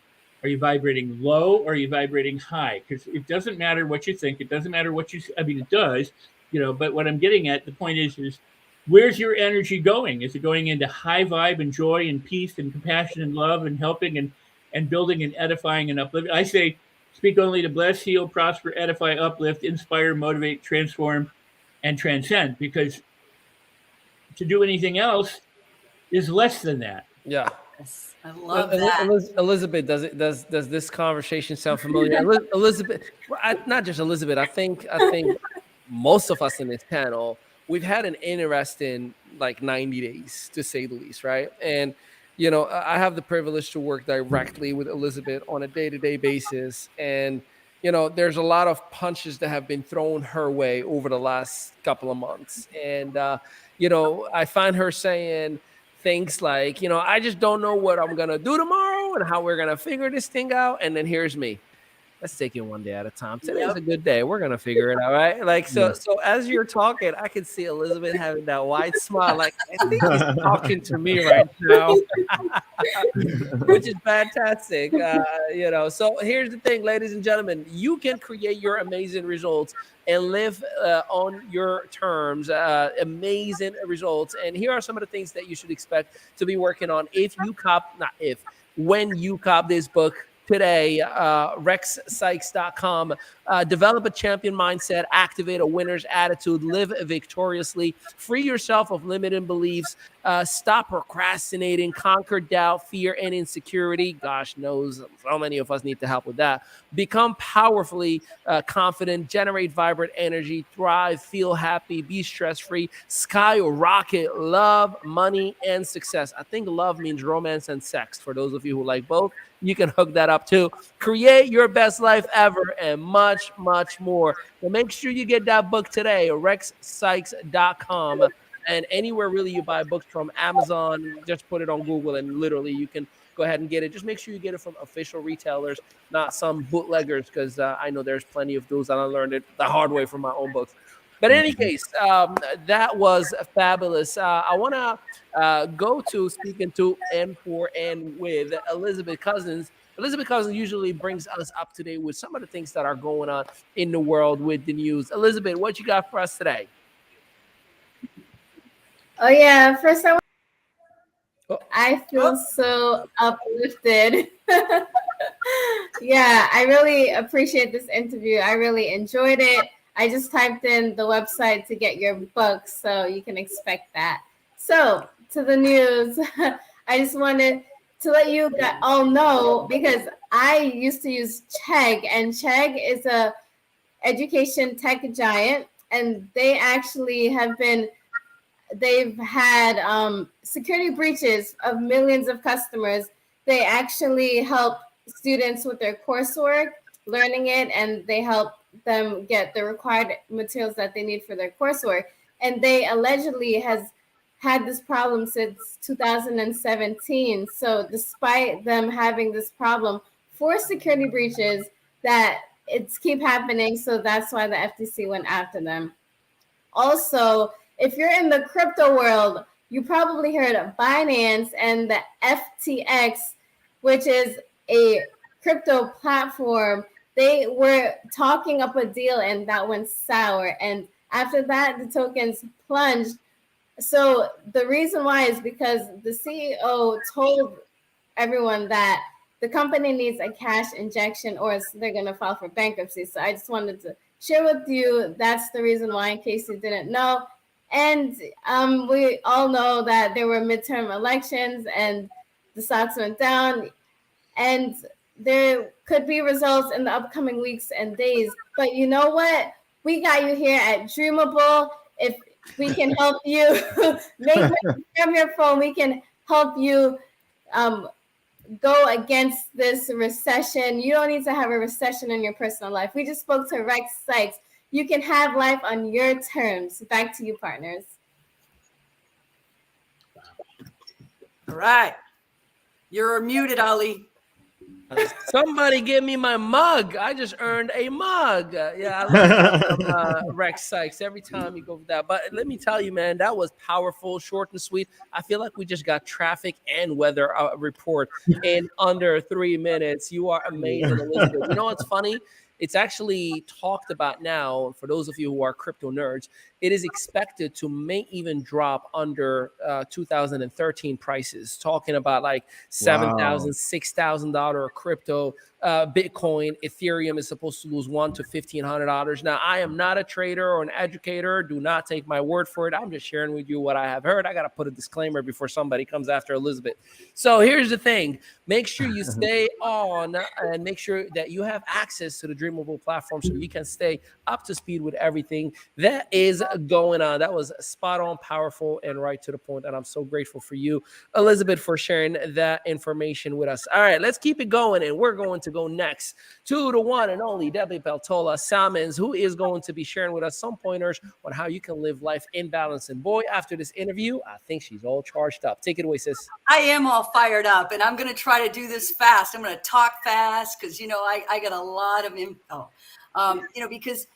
Are you vibrating low or are you vibrating high? Because it doesn't matter what you think. It doesn't matter what it does, but what I'm getting at, the point is where's your energy going? Is it going into high vibe and joy and peace and compassion and love and helping and building and edifying and uplifting? I say, speak only to bless, heal, prosper, edify, uplift, inspire, motivate, transform, and transcend. Because to do anything else is less than that. Yeah. Yes. I love that. Elizabeth, does this conversation sound familiar? Elizabeth, not just Elizabeth. I think most of us in this panel, we've had an interesting 90 days to say the least, right? And I have the privilege to work directly with Elizabeth on a day-to-day basis. And, there's a lot of punches that have been thrown her way over the last couple of months. And, I find her saying things like, I just don't know what I'm going to do tomorrow and how we're going to figure this thing out. And then here's me. Let's take it one day at a time. Today's a good day. We're gonna figure it out, right? Like so as you're talking, I can see Elizabeth having that wide smile, like I think he's talking to me right now, which is fantastic. So here's the thing, ladies and gentlemen, you can create your amazing results and live on your terms, amazing results. And here are some of the things that you should expect to be working on when you cop this book today. RexSykes.com. Develop a champion mindset, activate a winner's attitude, live victoriously, free yourself of limiting beliefs, stop procrastinating, conquer doubt, fear, and insecurity. Gosh knows so many of us need to help with that. Become powerfully confident, generate vibrant energy, thrive, feel happy, be stress-free, skyrocket love, money, and success. I think love means romance and sex. For those of you who like both, you can hook that up too. Create your best life ever and much, much more. So make sure you get that book today, RexSykes.com. And anywhere really you buy books from, Amazon, just put it on Google and literally you can go ahead and get it. Just make sure you get it from official retailers, not some bootleggers, because I know there's plenty of those, and I learned it the hard way from my own books. But in any case, that was fabulous. I want to go to speaking to and for and with Elizabeth Cousins. Elizabeth Cousins usually brings us up to date with some of the things that are going on in the world with the news. Elizabeth, what you got for us today? Oh yeah, first I feel so uplifted. Yeah, I really appreciate this interview. I really enjoyed it. I just typed in the website to get your book, so you can expect that. So to the news, I just wanted to let you all know, because I used to use Chegg, and Chegg is a education tech giant, and they actually they've had security breaches of millions of customers. They actually help students with their coursework, learning it, and they help them get the required materials that they need for their coursework. And they allegedly has had this problem since 2017. So despite them having this problem for security breaches, that it's keep happening. So that's why the FTC went after them. Also, if you're in the crypto world, you probably heard of Binance and the FTX, which is a crypto platform. They were talking up a deal and that went sour. And after that, the tokens plunged. So the reason why is because the CEO told everyone that the company needs a cash injection or they're going to file for bankruptcy. So I just wanted to share with you, that's the reason why, in case you didn't know. And we all know that there were midterm elections and the stocks went down, and there could be results in the upcoming weeks and days. But you know what? We got you here at Dreamable. If we can help you make from your phone, we can help you go against this recession. You don't need to have a recession in your personal life. We just spoke to Rex Sikes. You can have life on your terms. Back to you, partners. All right. You're muted, Ali. Somebody give me my mug. I just earned a mug. Yeah, I love Rex Sikes every time you go for that. But let me tell you, man, that was powerful, short and sweet. I feel like we just got traffic and weather report in under 3 minutes. You are amazing, Elizabeth. You know what's funny? It's actually talked about now, for those of you who are crypto nerds, it is expected to may even drop under 2013 prices, talking about like $7,000, $6,000 crypto Bitcoin, Ethereum is supposed to lose $1 to $1,500. Now, I am not a trader or an educator. Do not take my word for it. I'm just sharing with you what I have heard. I got to put a disclaimer before somebody comes after Elizabeth. So here's the thing. Make sure you stay on and make sure that you have access to the Dreamable platform so you can stay up to speed with everything that is going on. That was spot on, powerful, and right to the point. And I'm so grateful for you, Elizabeth, for sharing that information with us. All right, let's keep it going. And we're going to go next to the one and only Debbie Peltola Salmons, who is going to be sharing with us some pointers on how you can live life in balance. And boy, after this interview, I think she's all charged up. Take it away, sis. I am all fired up, and I'm going to try to do this fast. I'm going to talk fast because, I got a lot of info, because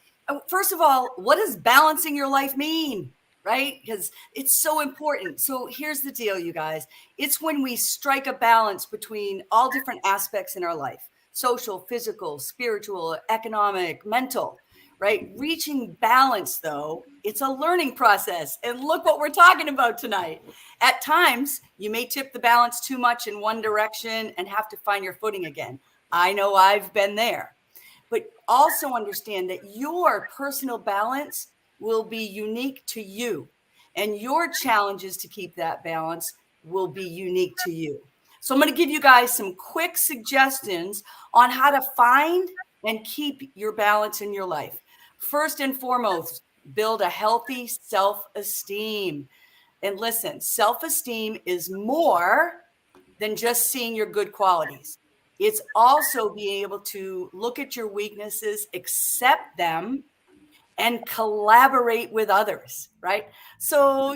first of all, what does balancing your life mean? Right? Because it's so important. So here's the deal, you guys. It's when we strike a balance between all different aspects in our life: social, physical, spiritual, economic, mental, right? Reaching balance, though, it's a learning process. And look what we're talking about tonight. At times, you may tip the balance too much in one direction and have to find your footing again. I know I've been there. But also understand that your personal balance will be unique to you, and your challenges to keep that balance will be unique to you. So I'm going to give you guys some quick suggestions on how to find and keep your balance in your life. First and foremost, build a healthy self-esteem. And listen, self-esteem is more than just seeing your good qualities. It's also being able to look at your weaknesses, accept them, and collaborate with others, right? So,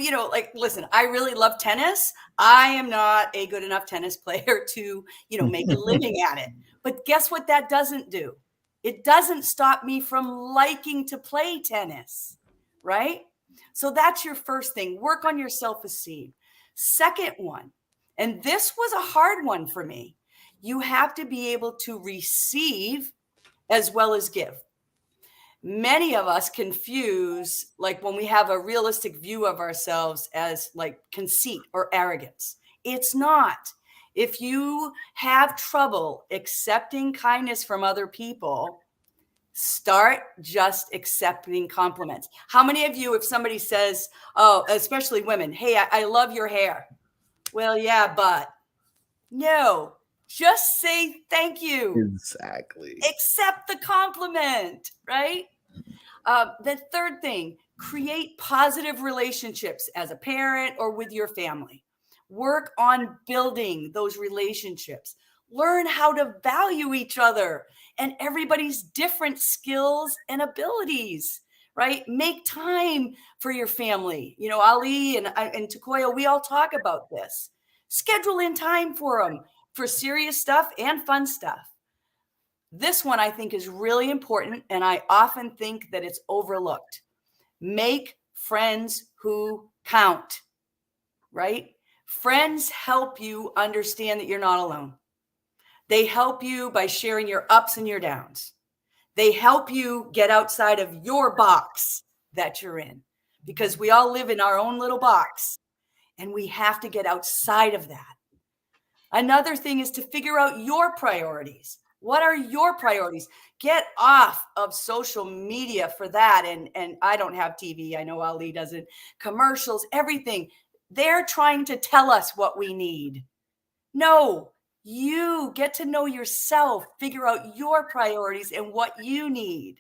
listen, I really love tennis. I am not a good enough tennis player to, make a living at it. But guess what that doesn't do? It doesn't stop me from liking to play tennis, right? So that's your first thing. Work on your self-esteem. Second one, and this was a hard one for me, you have to be able to receive as well as give. Many of us confuse, like, when we have a realistic view of ourselves as like conceit or arrogance. It's not. If you have trouble accepting kindness from other people, start just accepting compliments. How many of you, if somebody says, oh, especially women, hey, I love your hair. Well, yeah, but no, just say thank you. Exactly. Accept the compliment, right? The third thing, create positive relationships as a parent or with your family. Work on building those relationships. Learn how to value each other and everybody's different skills and abilities, right? Make time for your family. Ali and Takoya, we all talk about this. Schedule in time for them for serious stuff and fun stuff. This one I think is really important, and I often think that it's overlooked. Make friends who count, right? Friends help you understand that you're not alone. They help you by sharing your ups and your downs. They help you get outside of your box that you're in, because we all live in our own little box, and we have to get outside of that. Another thing is to figure out your priorities. What are your priorities? Get off of social media for that. And I don't have TV. I know Ali doesn't. Commercials, everything. They're trying to tell us what we need. No, you get to know yourself, figure out your priorities and what you need.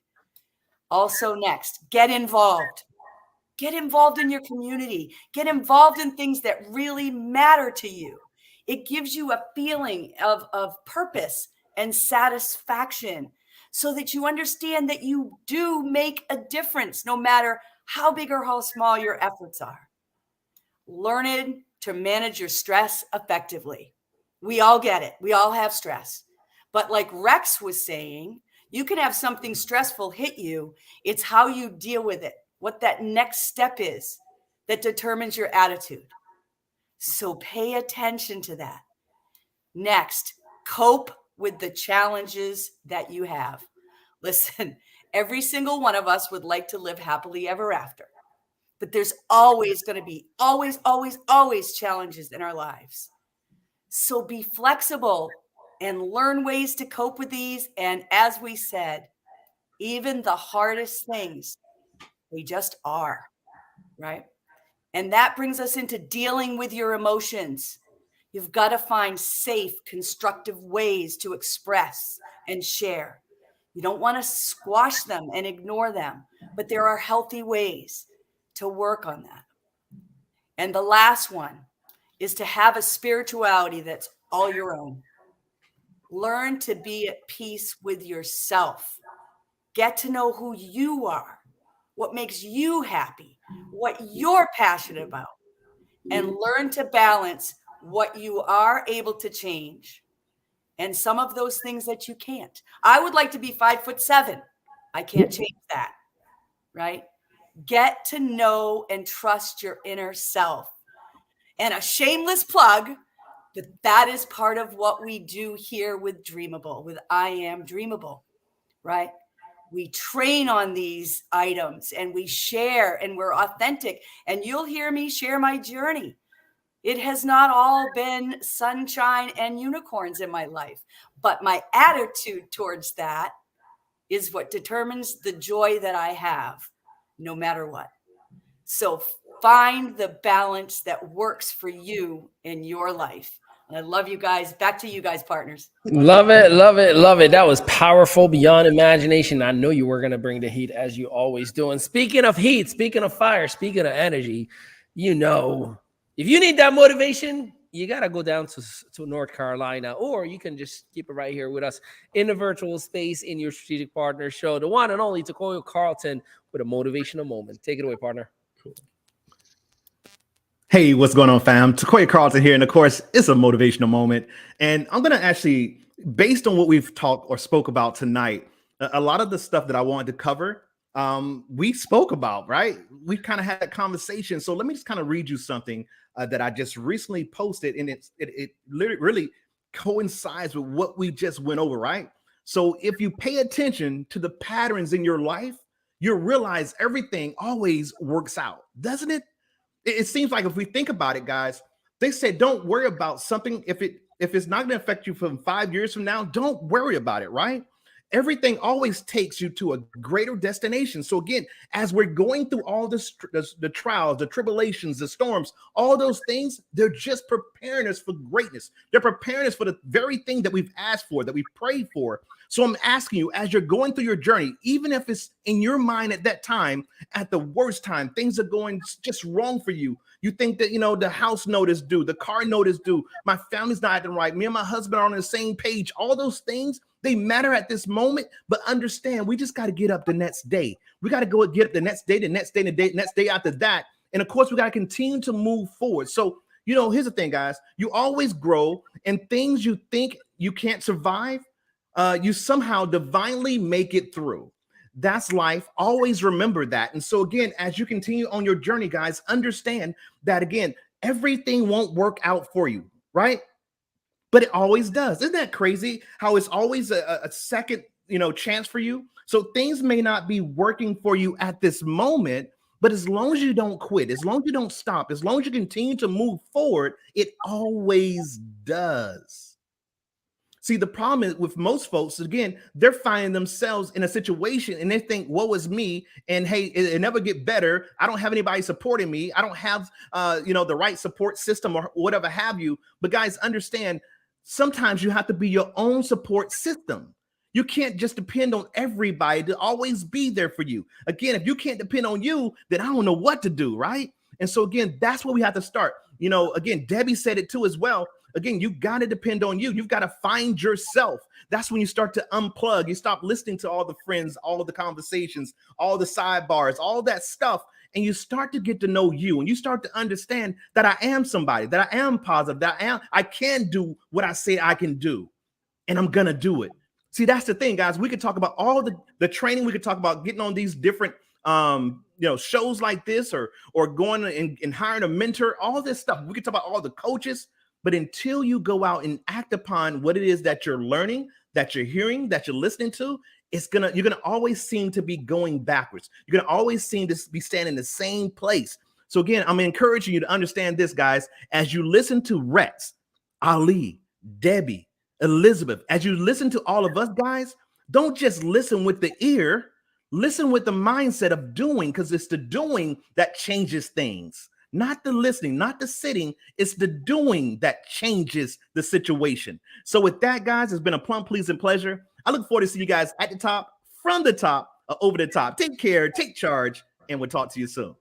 Also, next, get involved. Get involved in your community. Get involved in things that really matter to you. It gives you a feeling of purpose and satisfaction, so that you understand that you do make a difference, no matter how big or how small your efforts are. Learn to manage your stress effectively. We all get it. We all have stress. But like Rex was saying, you can have something stressful hit you. It's how you deal with it, what that next step is, that determines your attitude. So pay attention to that. Next, cope with the challenges that you have. Listen, every single one of us would like to live happily ever after, but there's always going to be always challenges in our lives. So be flexible and learn ways to cope with these. And as we said, even the hardest things, they just are, right? And that brings us into dealing with your emotions. You've got to find safe, constructive ways to express and share. You don't want to squash them and ignore them, but there are healthy ways to work on that. And the last one is to have a spirituality that's all your own. Learn to be at peace with yourself. Get to know who you are, what makes you happy, what you're passionate about, and learn to balance what you are able to change and some of those things that you can't. I would like to be 5'7". I can't change that, right? Get to know and trust your inner self. And a shameless plug, that is part of what we do here with Dreamable, with I Am Dreamable, right? We train on these items and we share and we're authentic. And you'll hear me share my journey. It has not all been sunshine and unicorns in my life, but my attitude towards that is what determines the joy that I have, no matter what. So find the balance that works for you in your life. And I love you guys. Back to you guys, partners. Love it, love it, love it. That was powerful beyond imagination. I know you were going to bring the heat as you always do. And speaking of heat, speaking of fire, speaking of energy, you know, if you need that motivation, you got to go down to North Carolina, or you can just keep it right here with us in the virtual space in your strategic partner show, the one and only Takoya Carlton with a motivational moment. Take it away, partner. Hey, what's going on, fam? Takoya Carlton here, and of course, it's a motivational moment. And I'm going to actually, based on what we've talked or spoke about tonight, a lot of the stuff that I wanted to cover, we spoke about, right? We kind of had that conversation. So let me just kind of read you something that I just recently posted, and it really coincides with what we just went over, right? So if you pay attention to the patterns in your life, you'll realize everything always works out, doesn't it? It seems like if we think about it, guys, they said, don't worry about something. If it's not going to affect you from 5 years from now, don't worry about it, right? Everything always takes you to a greater destination. So again, as we're going through all the trials, the tribulations, the storms, all those things, they're just preparing us for greatness. They're preparing us for the very thing that we've asked for, that we've prayed for. So I'm asking you, as you're going through your journey, even if it's in your mind at that time, at the worst time, things are going just wrong for you. You think that, you know, the house note is due, the car note is due, my family's not acting right, me and my husband are on the same page. All those things, they matter at this moment, but understand, we just got to get up the next day. We got to go get up the next day, the next day, the next day after that. And of course, we got to continue to move forward. So, you know, here's the thing, guys, you always grow, and things you think you can't survive, you somehow divinely make it through. That's life. Always remember that. And so again, as you continue on your journey, guys, understand that again, everything won't work out for you, right? But it always does. Isn't that crazy how it's always a second, you know, chance for you? So things may not be working for you at this moment, but as long as you don't quit, as long as you don't stop, as long as you continue to move forward, it always does. See, the problem is with most folks, again, they're finding themselves in a situation and they think, woe is me. And hey, it never get better. I don't have anybody supporting me. I don't have, you know, the right support system or whatever have you. But guys, understand, sometimes you have to be your own support system. You can't just depend on everybody to always be there for you. Again, if you can't depend on you, then I don't know what to do, right? And so again, that's where we have to start. You know, again, Debbie said it too as well. Again, you got to depend on you. You've got to find yourself. That's when you start to unplug. You stop listening to all the friends, all of the conversations, all the sidebars, all that stuff. And you start to get to know you. And you start to understand that I am somebody, that I am positive, that I can do what I say I can do. And I'm going to do it. See, that's the thing, guys. We could talk about all the training. We could talk about getting on these different you know, shows like this, or going and hiring a mentor, all this stuff. We could talk about all the coaches. But until you go out and act upon what it is that you're learning, that you're hearing, that you're listening to, you're gonna always seem to be going backwards. You're gonna always seem to be standing in the same place. So again, I'm encouraging you to understand this, guys, as you listen to Rex, Ali, Debbie, Elizabeth, as you listen to all of us guys, don't just listen with the ear, listen with the mindset of doing, because it's the doing that changes things. Not the listening, not the sitting, it's the doing that changes the situation. So with that, guys, it's been a plum pleasing pleasure. I look forward to see you guys at the top, from the top, over the top. Take care, take charge, and we'll talk to you soon.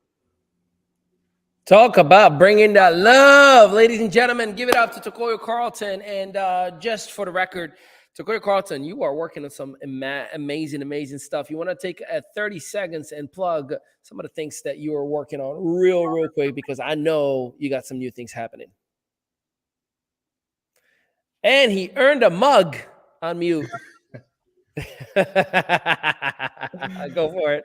Talk about bringing that love, ladies and gentlemen. Give it up to Tokoyo Carlton. And just for the record, Tokoyo Carlton, you are working on some amazing stuff. You want to take 30 seconds and plug some of the things that you are working on real quick, because I know you got some new things happening. And he earned a mug on mute. Go for it.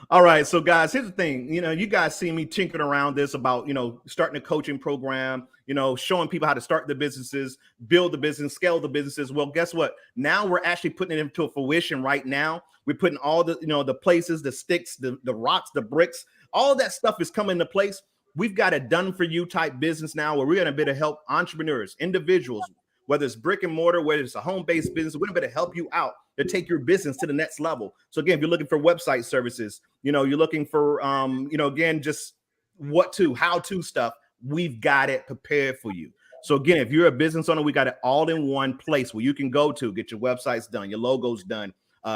All right, so guys, here's the thing. You guys see me tinkering around this about, starting a coaching program, showing people how to start the businesses, build the business, scale the businesses. Well, guess what? Now we're actually putting it into a fruition right now. We're putting all the, the places, the sticks, the rocks, the bricks, all that stuff is coming into place. We've got a done for you type business now where we're going to be able to help entrepreneurs, individuals, whether it's brick and mortar, whether it's a home-based business, we're going to help you out to take your business to the next level. So again, if you're looking for website services, you're looking for, again, just how to stuff, we've got it prepared for you. So again, if you're a business owner, we got it all in one place where you can go to get your websites done, your logos done,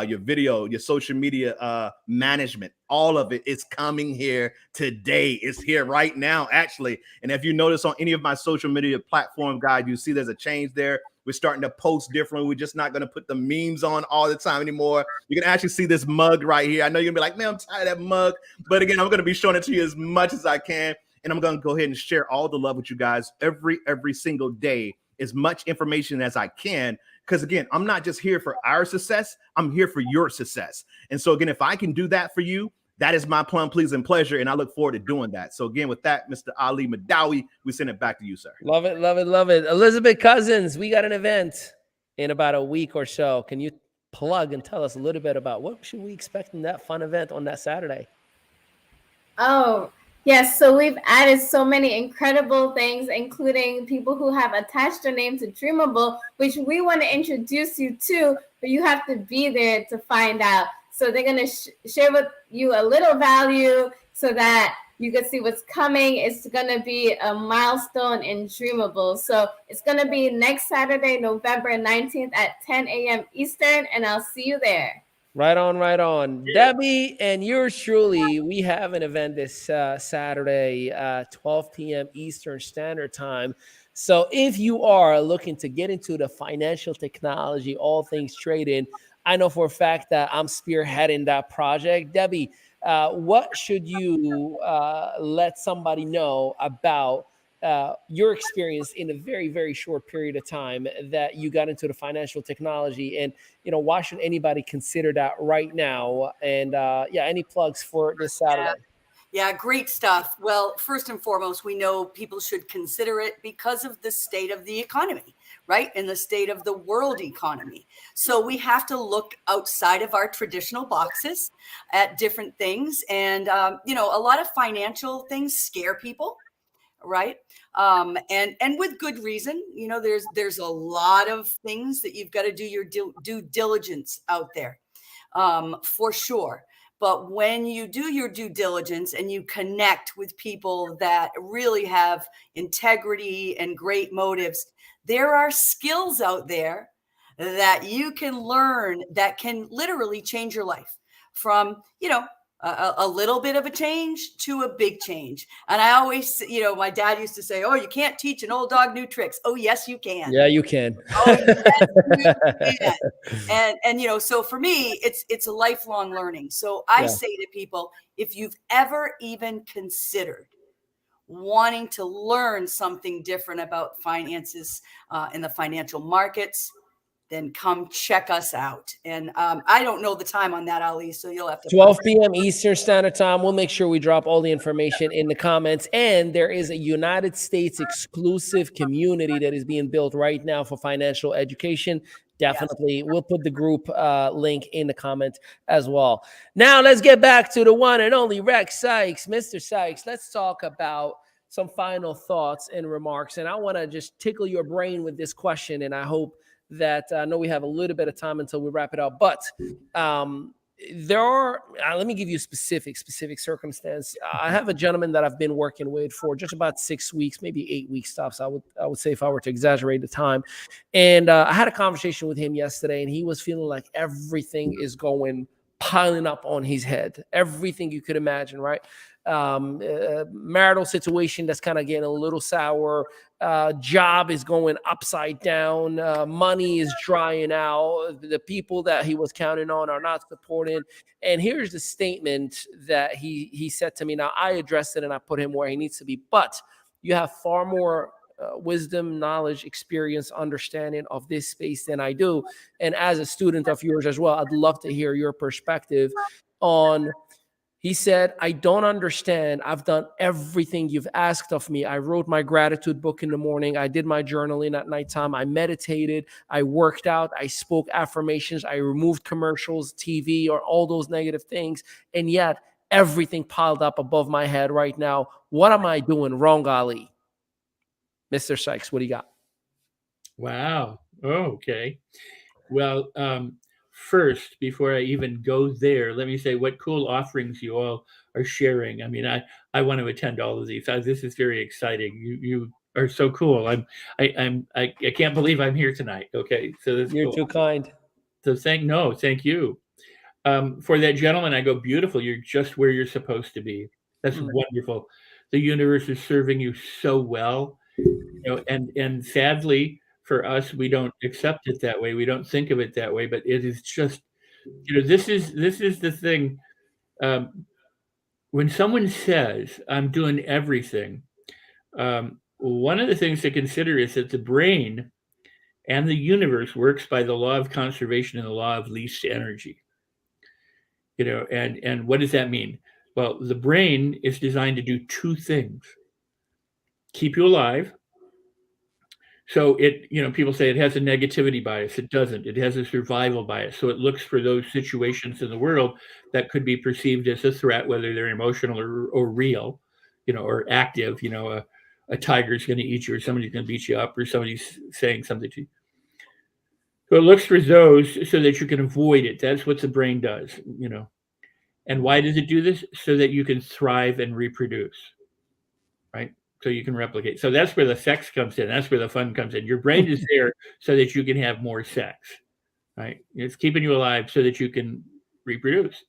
your video, your social media management, all of it is coming here today. It's here right now, actually. And if you notice on any of my social media platform guide, you see there's a change there. We're starting to post differently. We're just not going to put the memes on all the time anymore. You can actually see this mug right here. I know you're going to be like, man, I'm tired of that mug. But again, I'm going to be showing it to you as much as I can. And I'm going to go ahead and share all the love with you guys every single day, as much information as I can. Because again, I'm not just here for our success. I'm here for your success. And so again, if I can do that for you, that is my plum pleasing pleasure. And I look forward to doing that. So again, with that, Mr. Ali Madawi, we send it back to you, sir. Love it. Elizabeth Cousins, we got an event in about a week or so. Can you plug and tell us a little bit about what should we expect in that fun event on that Saturday? Oh, yes. So we've added so many incredible things, including people who have attached their name to Dreamable, which we want to introduce you to, but you have to be there to find out. So they're going to share with you a little value so that you can see what's coming. It's going to be a milestone in Dreamable. So it's going to be next Saturday, November 19th at 10 a.m. Eastern, and I'll see you there. Right on. Debbie and yours truly, we have an event this Saturday, 12 p.m. Eastern Standard Time. So if you are looking to get into the financial technology, all things trading, I know for a fact that I'm spearheading that project. Debbie, what should you let somebody know about your experience in a very short period of time that you got into the financial technology, and why should anybody consider that right now? And any plugs for this Saturday? Yeah, great stuff. Well, first and foremost, we know people should consider it because of the state of the economy, right? And the state of the world economy. So we have to look outside of our traditional boxes at different things. And, a lot of financial things scare people, right? And with good reason. There's a lot of things that you've got to do your due diligence out there, for sure. But when you do your due diligence and you connect with people that really have integrity and great motives, there are skills out there that you can learn that can literally change your life from, a little bit of a change to a big change. And I always, my dad used to say, oh, you can't teach an old dog new tricks. Oh, yes, you can. Yeah, you can. Oh, yes, you can. And so for me, it's a lifelong learning. So I say to people, if you've ever even considered wanting to learn something different about finances in the financial markets, then come check us out. And I don't know the time on that, Ali, so you'll have to. 12 p.m. Eastern Standard Time. We'll make sure we drop all the information in the comments. And there is a United States exclusive community that is being built right now for financial education. Definitely. Yes. We'll put the group link in the comments as well. Now let's get back to the one and only Rex Sikes. Mr. Sikes, let's talk about some final thoughts and remarks. And I want to just tickle your brain with this question. And I hope that I know we have a little bit of time until we wrap it up, but there are, let me give you a specific circumstance. I have a gentleman that I've been working with for just about 6 weeks, maybe 8 weeks tops. I would say, if I were to exaggerate the time. And I had a conversation with him yesterday, and he was feeling like everything is piling up on his head, everything you could imagine, right? Marital situation that's kind of getting a little sour. Job is going upside down. Money is drying out. The people that he was counting on are not supporting. And here's the statement that he said to me. Now, I addressed it and I put him where he needs to be, but you have far more wisdom, knowledge, experience, understanding of this space than I do. And as a student of yours as well, I'd love to hear your perspective on. He said, I don't understand. I've done everything you've asked of me. I wrote my gratitude book in the morning. I did my journaling at nighttime. I meditated. I worked out. I spoke affirmations. I removed commercials, TV, or all those negative things. And yet everything piled up above my head right now. What am I doing wrong, Ali? Mr. Sikes, what do you got? Wow. Oh, okay. Well, first, before I even go there, let me say what cool offerings you all are sharing. I mean, I want to attend all of these. This is very exciting. You are so cool. I can't believe I'm here tonight. Okay, so that's You're cool. too kind. So thank you. For that gentleman, I go, beautiful. You're just where you're supposed to be. That's wonderful. The universe is serving you so well, and sadly for us, we don't accept it that way. We don't think of it that way, but it is just, this is the thing. When someone says, I'm doing everything, one of the things to consider is that the brain and the universe works by the law of conservation and the law of least energy. And what does that mean? Well, the brain is designed to do two things: keep you alive. So people say it has a negativity bias. It doesn't. It has a survival bias. So it looks for those situations in the world that could be perceived as a threat, whether they're emotional or real, or active. A tiger's going to eat you, or somebody's going to beat you up, or somebody's saying something to you. So it looks for those so that you can avoid it. That's what the brain does, And why does it do this? So that you can thrive and reproduce, right? So you can replicate. So that's where the sex comes in. That's where the fun comes in. Your brain is there so that you can have more sex, right? It's keeping you alive so that you can reproduce,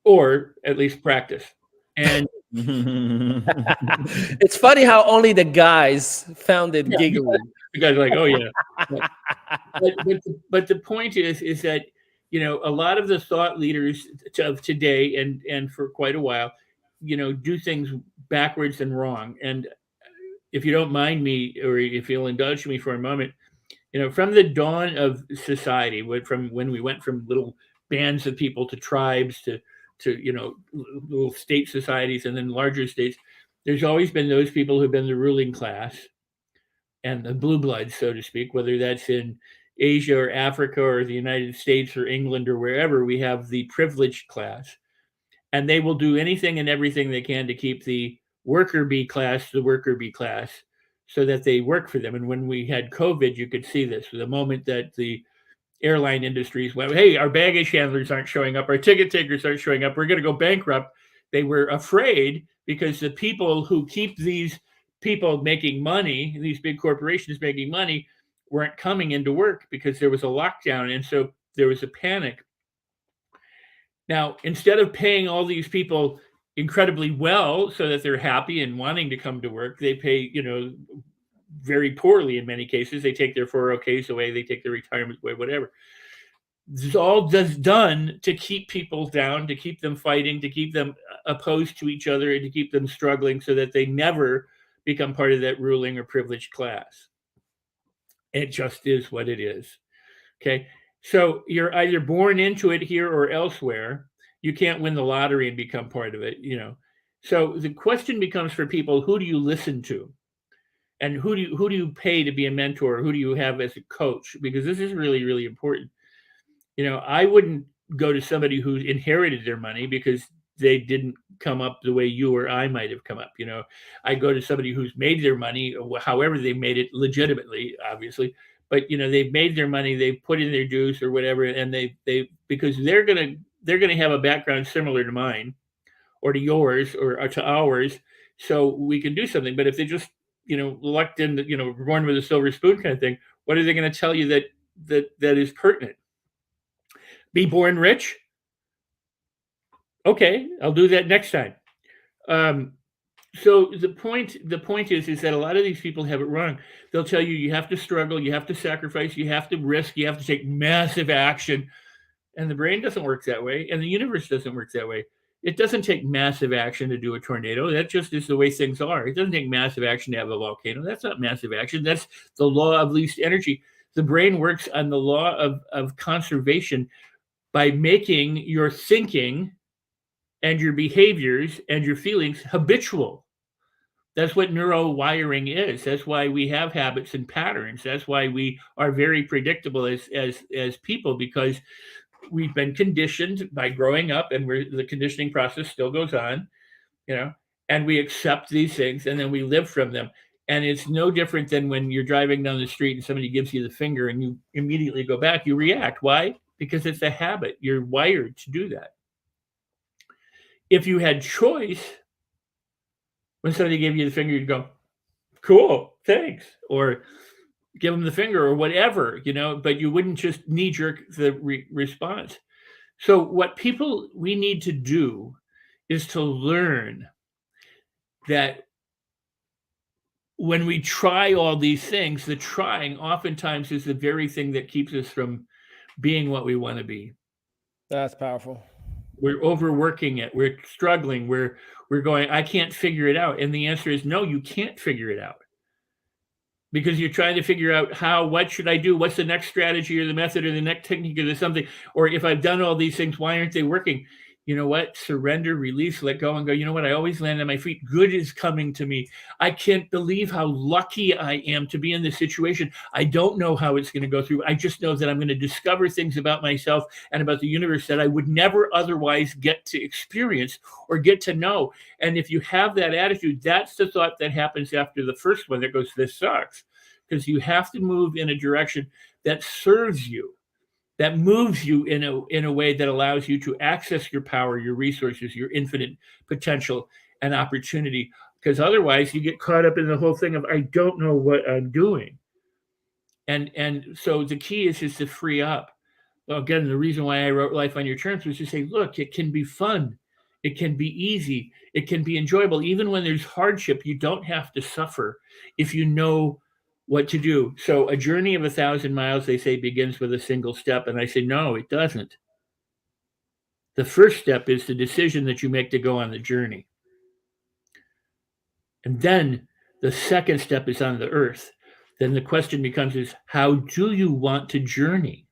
or at least practice. And it's funny how only the guys found it giggling. The guys are like, oh yeah. But the point is that, a lot of the thought leaders of today and for quite a while, do things backwards and wrong. And if you don't mind me, or if you'll indulge me for a moment, from the dawn of society, from when we went from little bands of people to tribes to little state societies and then larger states, there's always been those people who've been the ruling class and the blue bloods, so to speak, whether that's in Asia or Africa or the United States or England or wherever. We have the privileged class, and they will do anything and everything they can to keep the worker bee class the worker bee class, so that they work for them. And when we had COVID, you could see this. The moment that the airline industries went, hey, our baggage handlers aren't showing up, our ticket takers aren't showing up, we're going to go bankrupt. They were afraid because the people who keep these people making money, these big corporations making money, weren't coming into work because there was a lockdown. And so there was a panic. Now, instead of paying all these people incredibly well so that they're happy and wanting to come to work, they pay, very poorly in many cases. They take their 401ks away, they take their retirement away, whatever. This is all just done to keep people down, to keep them fighting, to keep them opposed to each other, and to keep them struggling so that they never become part of that ruling or privileged class. It just is what it is. Okay. So you're either born into it here or elsewhere. You can't win the lottery and become part of it, So the question becomes for people, who do you listen to? And who do you pay to be a mentor? Who do you have as a coach? Because this is really, really important. I wouldn't go to somebody who inherited their money, because they didn't come up the way you or I might have come up. You know, I go to somebody who's made their money, however they made it, legitimately, obviously, but you know, they've made their money, they've put in their dues or whatever, and they because they're gonna have a background similar to mine or to yours or to ours, so we can do something. But if they just, you know, lucked in, you know, born with a silver spoon kind of thing, what are they going to tell you that is pertinent? Be born rich? Okay, I'll do that next time. So the point is that a lot of these people have it wrong. They'll tell you you have to struggle, you have to sacrifice, you have to risk, you have to take massive action. And the brain doesn't work that way, and the universe doesn't work that way. It doesn't take massive action to do a tornado. That just is the way things are. It doesn't take massive action to have a volcano. That's not massive action. That's the law of least energy. The brain works on the law of conservation by making your thinking and your behaviors and your feelings habitual. That's what neurowiring is. That's why we have habits and patterns. That's why we are very predictable as people, because we've been conditioned by growing up, and the conditioning process still goes on, you know, and we accept these things and then we live from them. And it's no different than when you're driving down the street and somebody gives you the finger and you immediately go back, you react. Why? Because it's a habit. You're wired to do that. If you had choice, when somebody gave you the finger, you'd go, cool, thanks, or give them the finger or whatever, you know, but you wouldn't just knee jerk the response. So what we need to do is to learn that when we try all these things, the trying oftentimes is the very thing that keeps us from being what we want to be. That's powerful. We're overworking it. We're struggling. We're going, I can't figure it out. And the answer is no, you can't figure it out. Because you're trying to figure out what should I do? What's the next strategy or the method or the next technique or something? Or if I've done all these things, why aren't they working? You know what? Surrender, release, let go, and go, you know what? I always land on my feet. Good is coming to me. I can't believe how lucky I am to be in this situation. I don't know how it's going to go through. I just know that I'm going to discover things about myself and about the universe that I would never otherwise get to experience or get to know. And if you have that attitude, that's the thought that happens after the first one that goes, this sucks. Because you have to move in a direction that serves you, that moves you in a way that allows you to access your power, your resources, your infinite potential and opportunity. Because otherwise you get caught up in the whole thing of, I don't know what I'm doing. And so the key is to free up. Well, again, the reason why I wrote Life on Your Terms was to say, look, it can be fun. It can be easy. It can be enjoyable. Even when there's hardship, you don't have to suffer if you know what to do. So a journey of 1,000 miles, they say, begins with a single step. And I say, no, it doesn't. The first step is the decision that you make to go on the journey. And then the second step is on the earth. Then the question becomes is, how do you want to journey?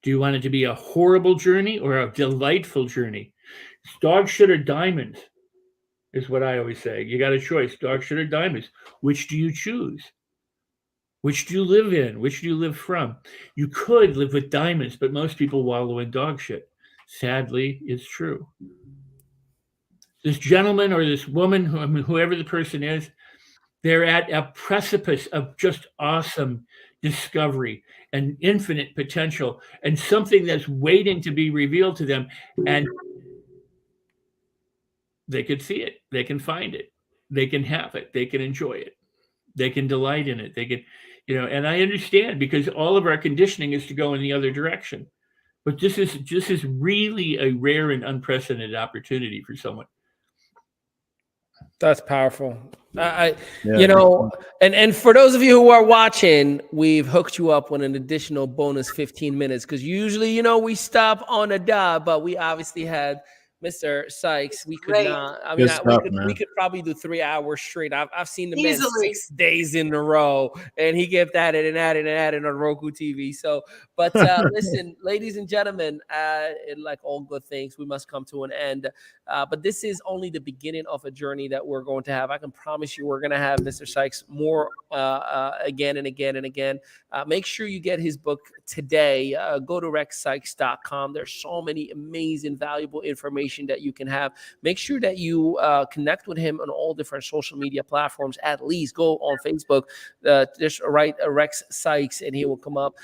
Do you want it to be a horrible journey or a delightful journey? Dog shit or diamonds is what I always say. You got a choice, dog shit or diamonds. Which do you choose? Which do you live in? Which do you live from? You could live with diamonds, but most people wallow in dog shit. Sadly, it's true. This gentleman or this woman, whoever the person is, they're at a precipice of just awesome discovery and infinite potential and something that's waiting to be revealed to them. And they could see it. They can find it. They can have it. They can enjoy it. They can delight in it. They can, and I understand because all of our conditioning is to go in the other direction. But this is really a rare and unprecedented opportunity for someone. That's powerful. And for those of you who are watching, we've hooked you up with an additional bonus 15 minutes because usually, we stop on a dot, but we obviously had Mr. Sikes. We could not. I mean, we could probably do 3 hours straight. I've seen the man 6 days in a row, and he kept at it and at it and at it on Roku TV. So, but listen, ladies and gentlemen, like all good things, we must come to an end. But this is only the beginning of a journey that we're going to have. I can promise you, we're going to have Mr. Sikes more again and again and again. Make sure you get his book today. Go to rexsikes.com. There's so many amazing, valuable information information that you can have. Make sure that you connect with him on all different social media platforms. At least go on Facebook, just write Rex Sikes, and he will come up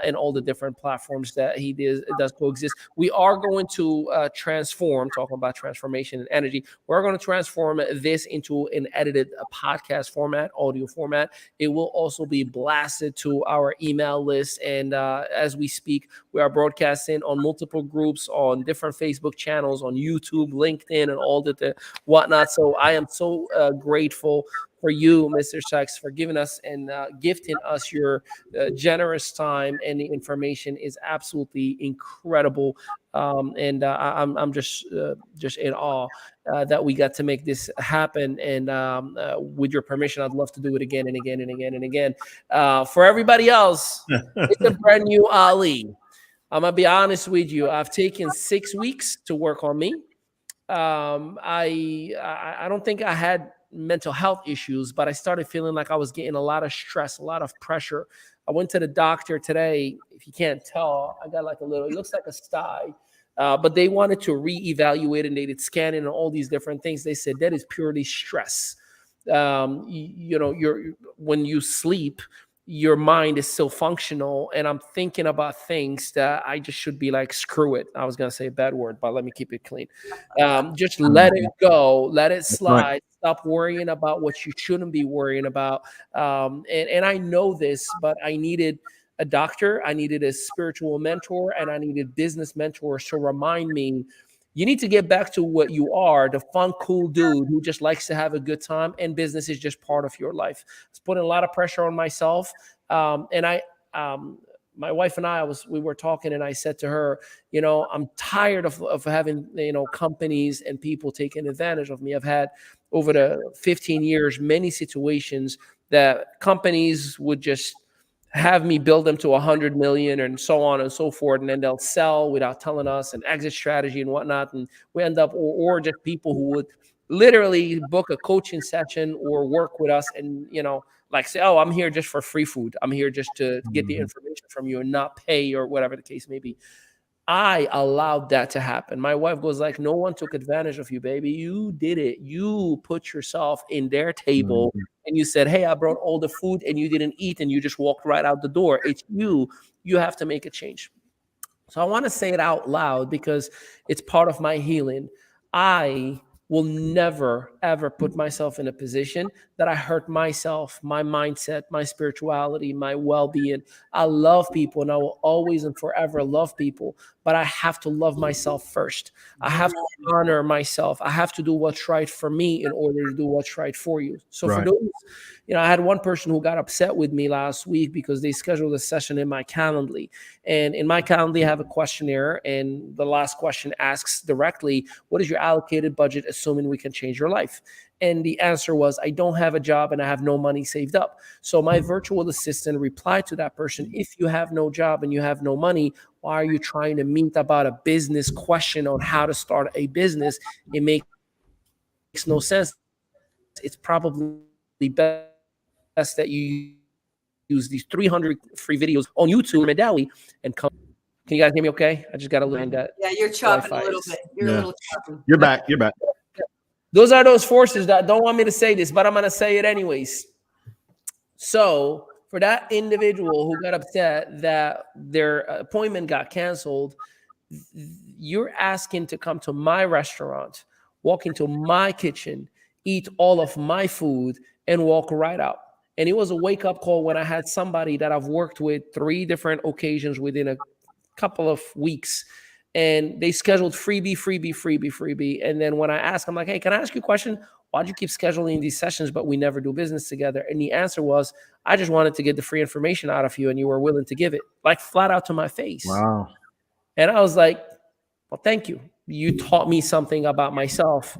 in all the different platforms that he does coexist. We are going to transform, talking about transformation and energy, we're going to transform this into an edited podcast format, audio format. It will also be blasted to our email list. And as we speak, we are broadcasting on multiple groups, on different Facebook channels, on YouTube, LinkedIn, and all the whatnot. So I am so grateful for you, Mr. Sikes, for giving us and gifting us your generous time, and the information is absolutely incredible. And I'm just in awe that we got to make this happen. And with your permission, I'd love to do it again and again and again and again. For everybody else, it's a brand new Ali. I'm gonna be honest with you. I've taken 6 weeks to work on me. I don't think I had mental health issues, but I started feeling like I was getting a lot of stress, a lot of pressure. I went to the doctor today. If you can't tell, I got like a little, it looks like a sty, but they wanted to reevaluate, and they did scanning and all these different things. They said that is purely stress. When you sleep, your mind is still functional, and I'm thinking about things that I just should be like, screw it. I was going to say a bad word, but let me keep it clean. Just let it go, let it slide. Right. Stop worrying about what you shouldn't be worrying about. And I know this, but I needed a doctor, I needed a spiritual mentor, and I needed business mentors to remind me, you need to get back to what you are, the fun, cool dude who just likes to have a good time, and business is just part of your life. It's putting a lot of pressure on myself. And my wife and we were talking, and I said to her, I'm tired of having, companies and people taking advantage of me. I've had over the 15 years, many situations that companies would just have me build them to 100 million and so on and so forth. And then they'll sell without telling us, an exit strategy and whatnot. And we end up, or just people who would literally book a coaching session or work with us and, like say, oh, I'm here just for free food. I'm here just to get the information from you and not pay, or whatever the case may be. I allowed that to happen. My wife goes like, no one took advantage of you, baby. You did it. You put yourself in their table and you said, hey, I brought all the food, and you didn't eat, and you just walked right out the door. It's you. You have to make a change. So I want to say it out loud because it's part of my healing. I will never, ever put myself in a position that I hurt myself, my mindset, my spirituality, my well-being. I love people, and I will always and forever love people, but I have to love myself first. I have to honor myself. I have to do what's right for me in order to do what's right for you. So for those, I had one person who got upset with me last week because they scheduled a session in my Calendly. And in my Calendly, I have a questionnaire, and the last question asks directly, what is your allocated budget, assuming we can change your life? And the answer was, I don't have a job and I have no money saved up. So my virtual assistant replied to that person, if you have no job and you have no money, why are you trying to meet about a business question on how to start a business? It makes no sense. It's probably best that you use these 300 free videos on YouTube and come. Can you guys hear me okay? I just got a little that. Yeah, you're chopping a little bit. You're a little chopping. You're back. You're back. Those are those forces that don't want me to say this, but I'm going to say it anyways. So for that individual who got upset that their appointment got canceled, you're asking to come to my restaurant, walk into my kitchen, eat all of my food, and walk right out. And it was a wake-up call when I had somebody that I've worked with 3 different occasions within a couple of weeks, and they scheduled freebie. And then when I asked, I'm like, hey, can I ask you a question? Why'd you keep scheduling these sessions, but we never do business together? And the answer was, I just wanted to get the free information out of you, and you were willing to give it, like flat out to my face. Wow. And I was like, well, thank you. You taught me something about myself.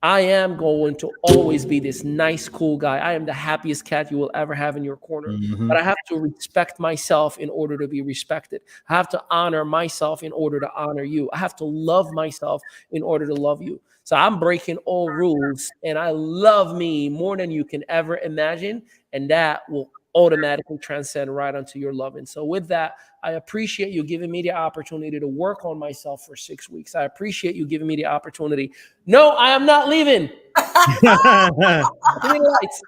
I am going to always be this nice, cool guy. I am the happiest cat you will ever have in your corner. But I have to respect myself in order to be respected. I have to honor myself in order to honor you. I have to love myself in order to love you. So I'm breaking all rules, and I love me more than you can ever imagine. And that will automatically transcend right onto your love. And so with that, I appreciate you giving me the opportunity to work on myself for 6 weeks. I appreciate you giving me the opportunity. No, I am not leaving. Give me the lights.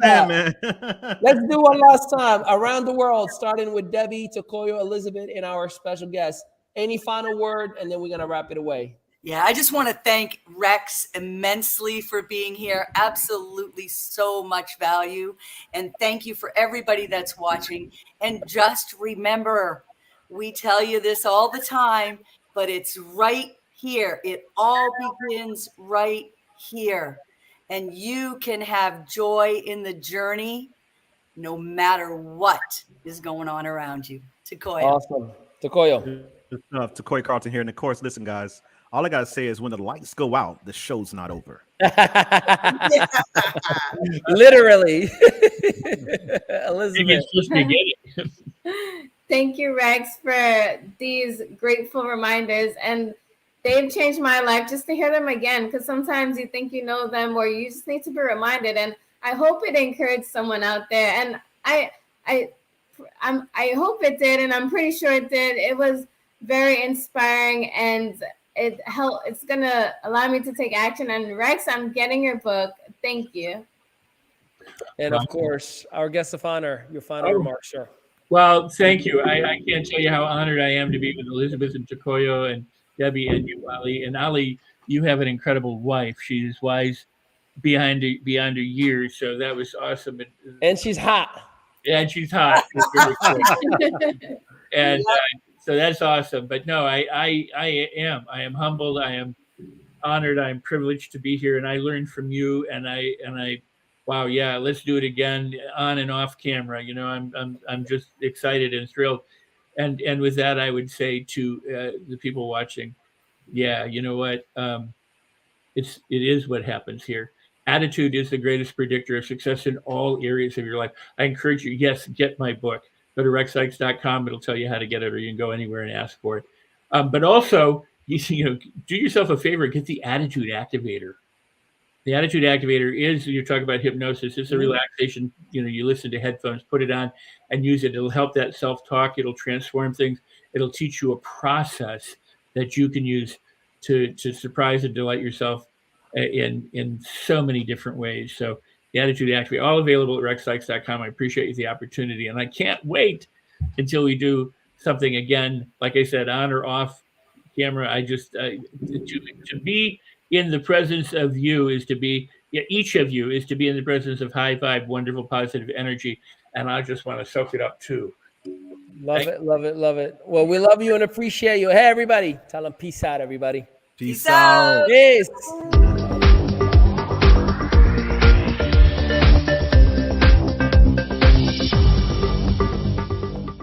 Man. Let's do one last time. Around the world, starting with Debbie, Tokoyo, Elizabeth, and our special guest. Any final word, and then we're going to wrap it away. Yeah, I just want to thank Rex immensely for being here. Absolutely so much value. And thank you for everybody that's watching. And just remember, we tell you this all the time, but it's right here. It all begins right here. And you can have joy in the journey no matter what is going on around you. Takoya. Awesome. Tokoyo. Good stuff. To Coy Carlton here. And of course, listen, guys, all I got to say is when the lights go out, the show's not over. Literally. I think Elizabeth. it's just beginning. Thank you, Rex, for these grateful reminders. And they've changed my life just to hear them again, because sometimes you think you know them or you just need to be reminded. And I hope it encouraged someone out there. And I hope it did, and I'm pretty sure it did. It was very inspiring, and it's gonna allow me to take action. And Rex, I'm getting your book. Thank you. And of course, our guest of honor, your final remarks, sir. Well, thank you. I can't tell you how honored I am to be with Elizabeth and Tokoyo and Debbie and you, Ali. And Ali, you have an incredible wife. She's wise beyond her years. So that was awesome. And she's hot. Yeah, and she's hot. And so that's awesome. But no, I am humbled. I am honored. I'm privileged to be here, and I learned from you. And I, wow, yeah, let's do it again, on and off camera. You know, I'm just excited and thrilled. And with that, I would say to the people watching, yeah, you know what? It is what happens here. Attitude is the greatest predictor of success in all areas of your life. I encourage you, yes, get my book. Go to rexsikes.com. It'll tell you how to get it, or you can go anywhere and ask for it. But also, you know, do yourself a favor, get the Attitude Activator. The Attitude Activator is, you talk about hypnosis, it's a relaxation. You know, you listen to headphones, put it on and use it. It'll help that self-talk. It'll transform things. It'll teach you a process that you can use to surprise and delight yourself in so many different ways. So the Attitude Activator, all available at rexsikes.com. I appreciate the opportunity, and I can't wait until we do something again. Like I said, on or off camera. I just to be in the presence of you is to be, each of you is to be in the presence of high vibe, wonderful, positive energy, and I just want to soak it up too. Love it, love it, love it. Well, we love you and appreciate you. Hey, everybody, tell them peace out, everybody. Peace out. Peace.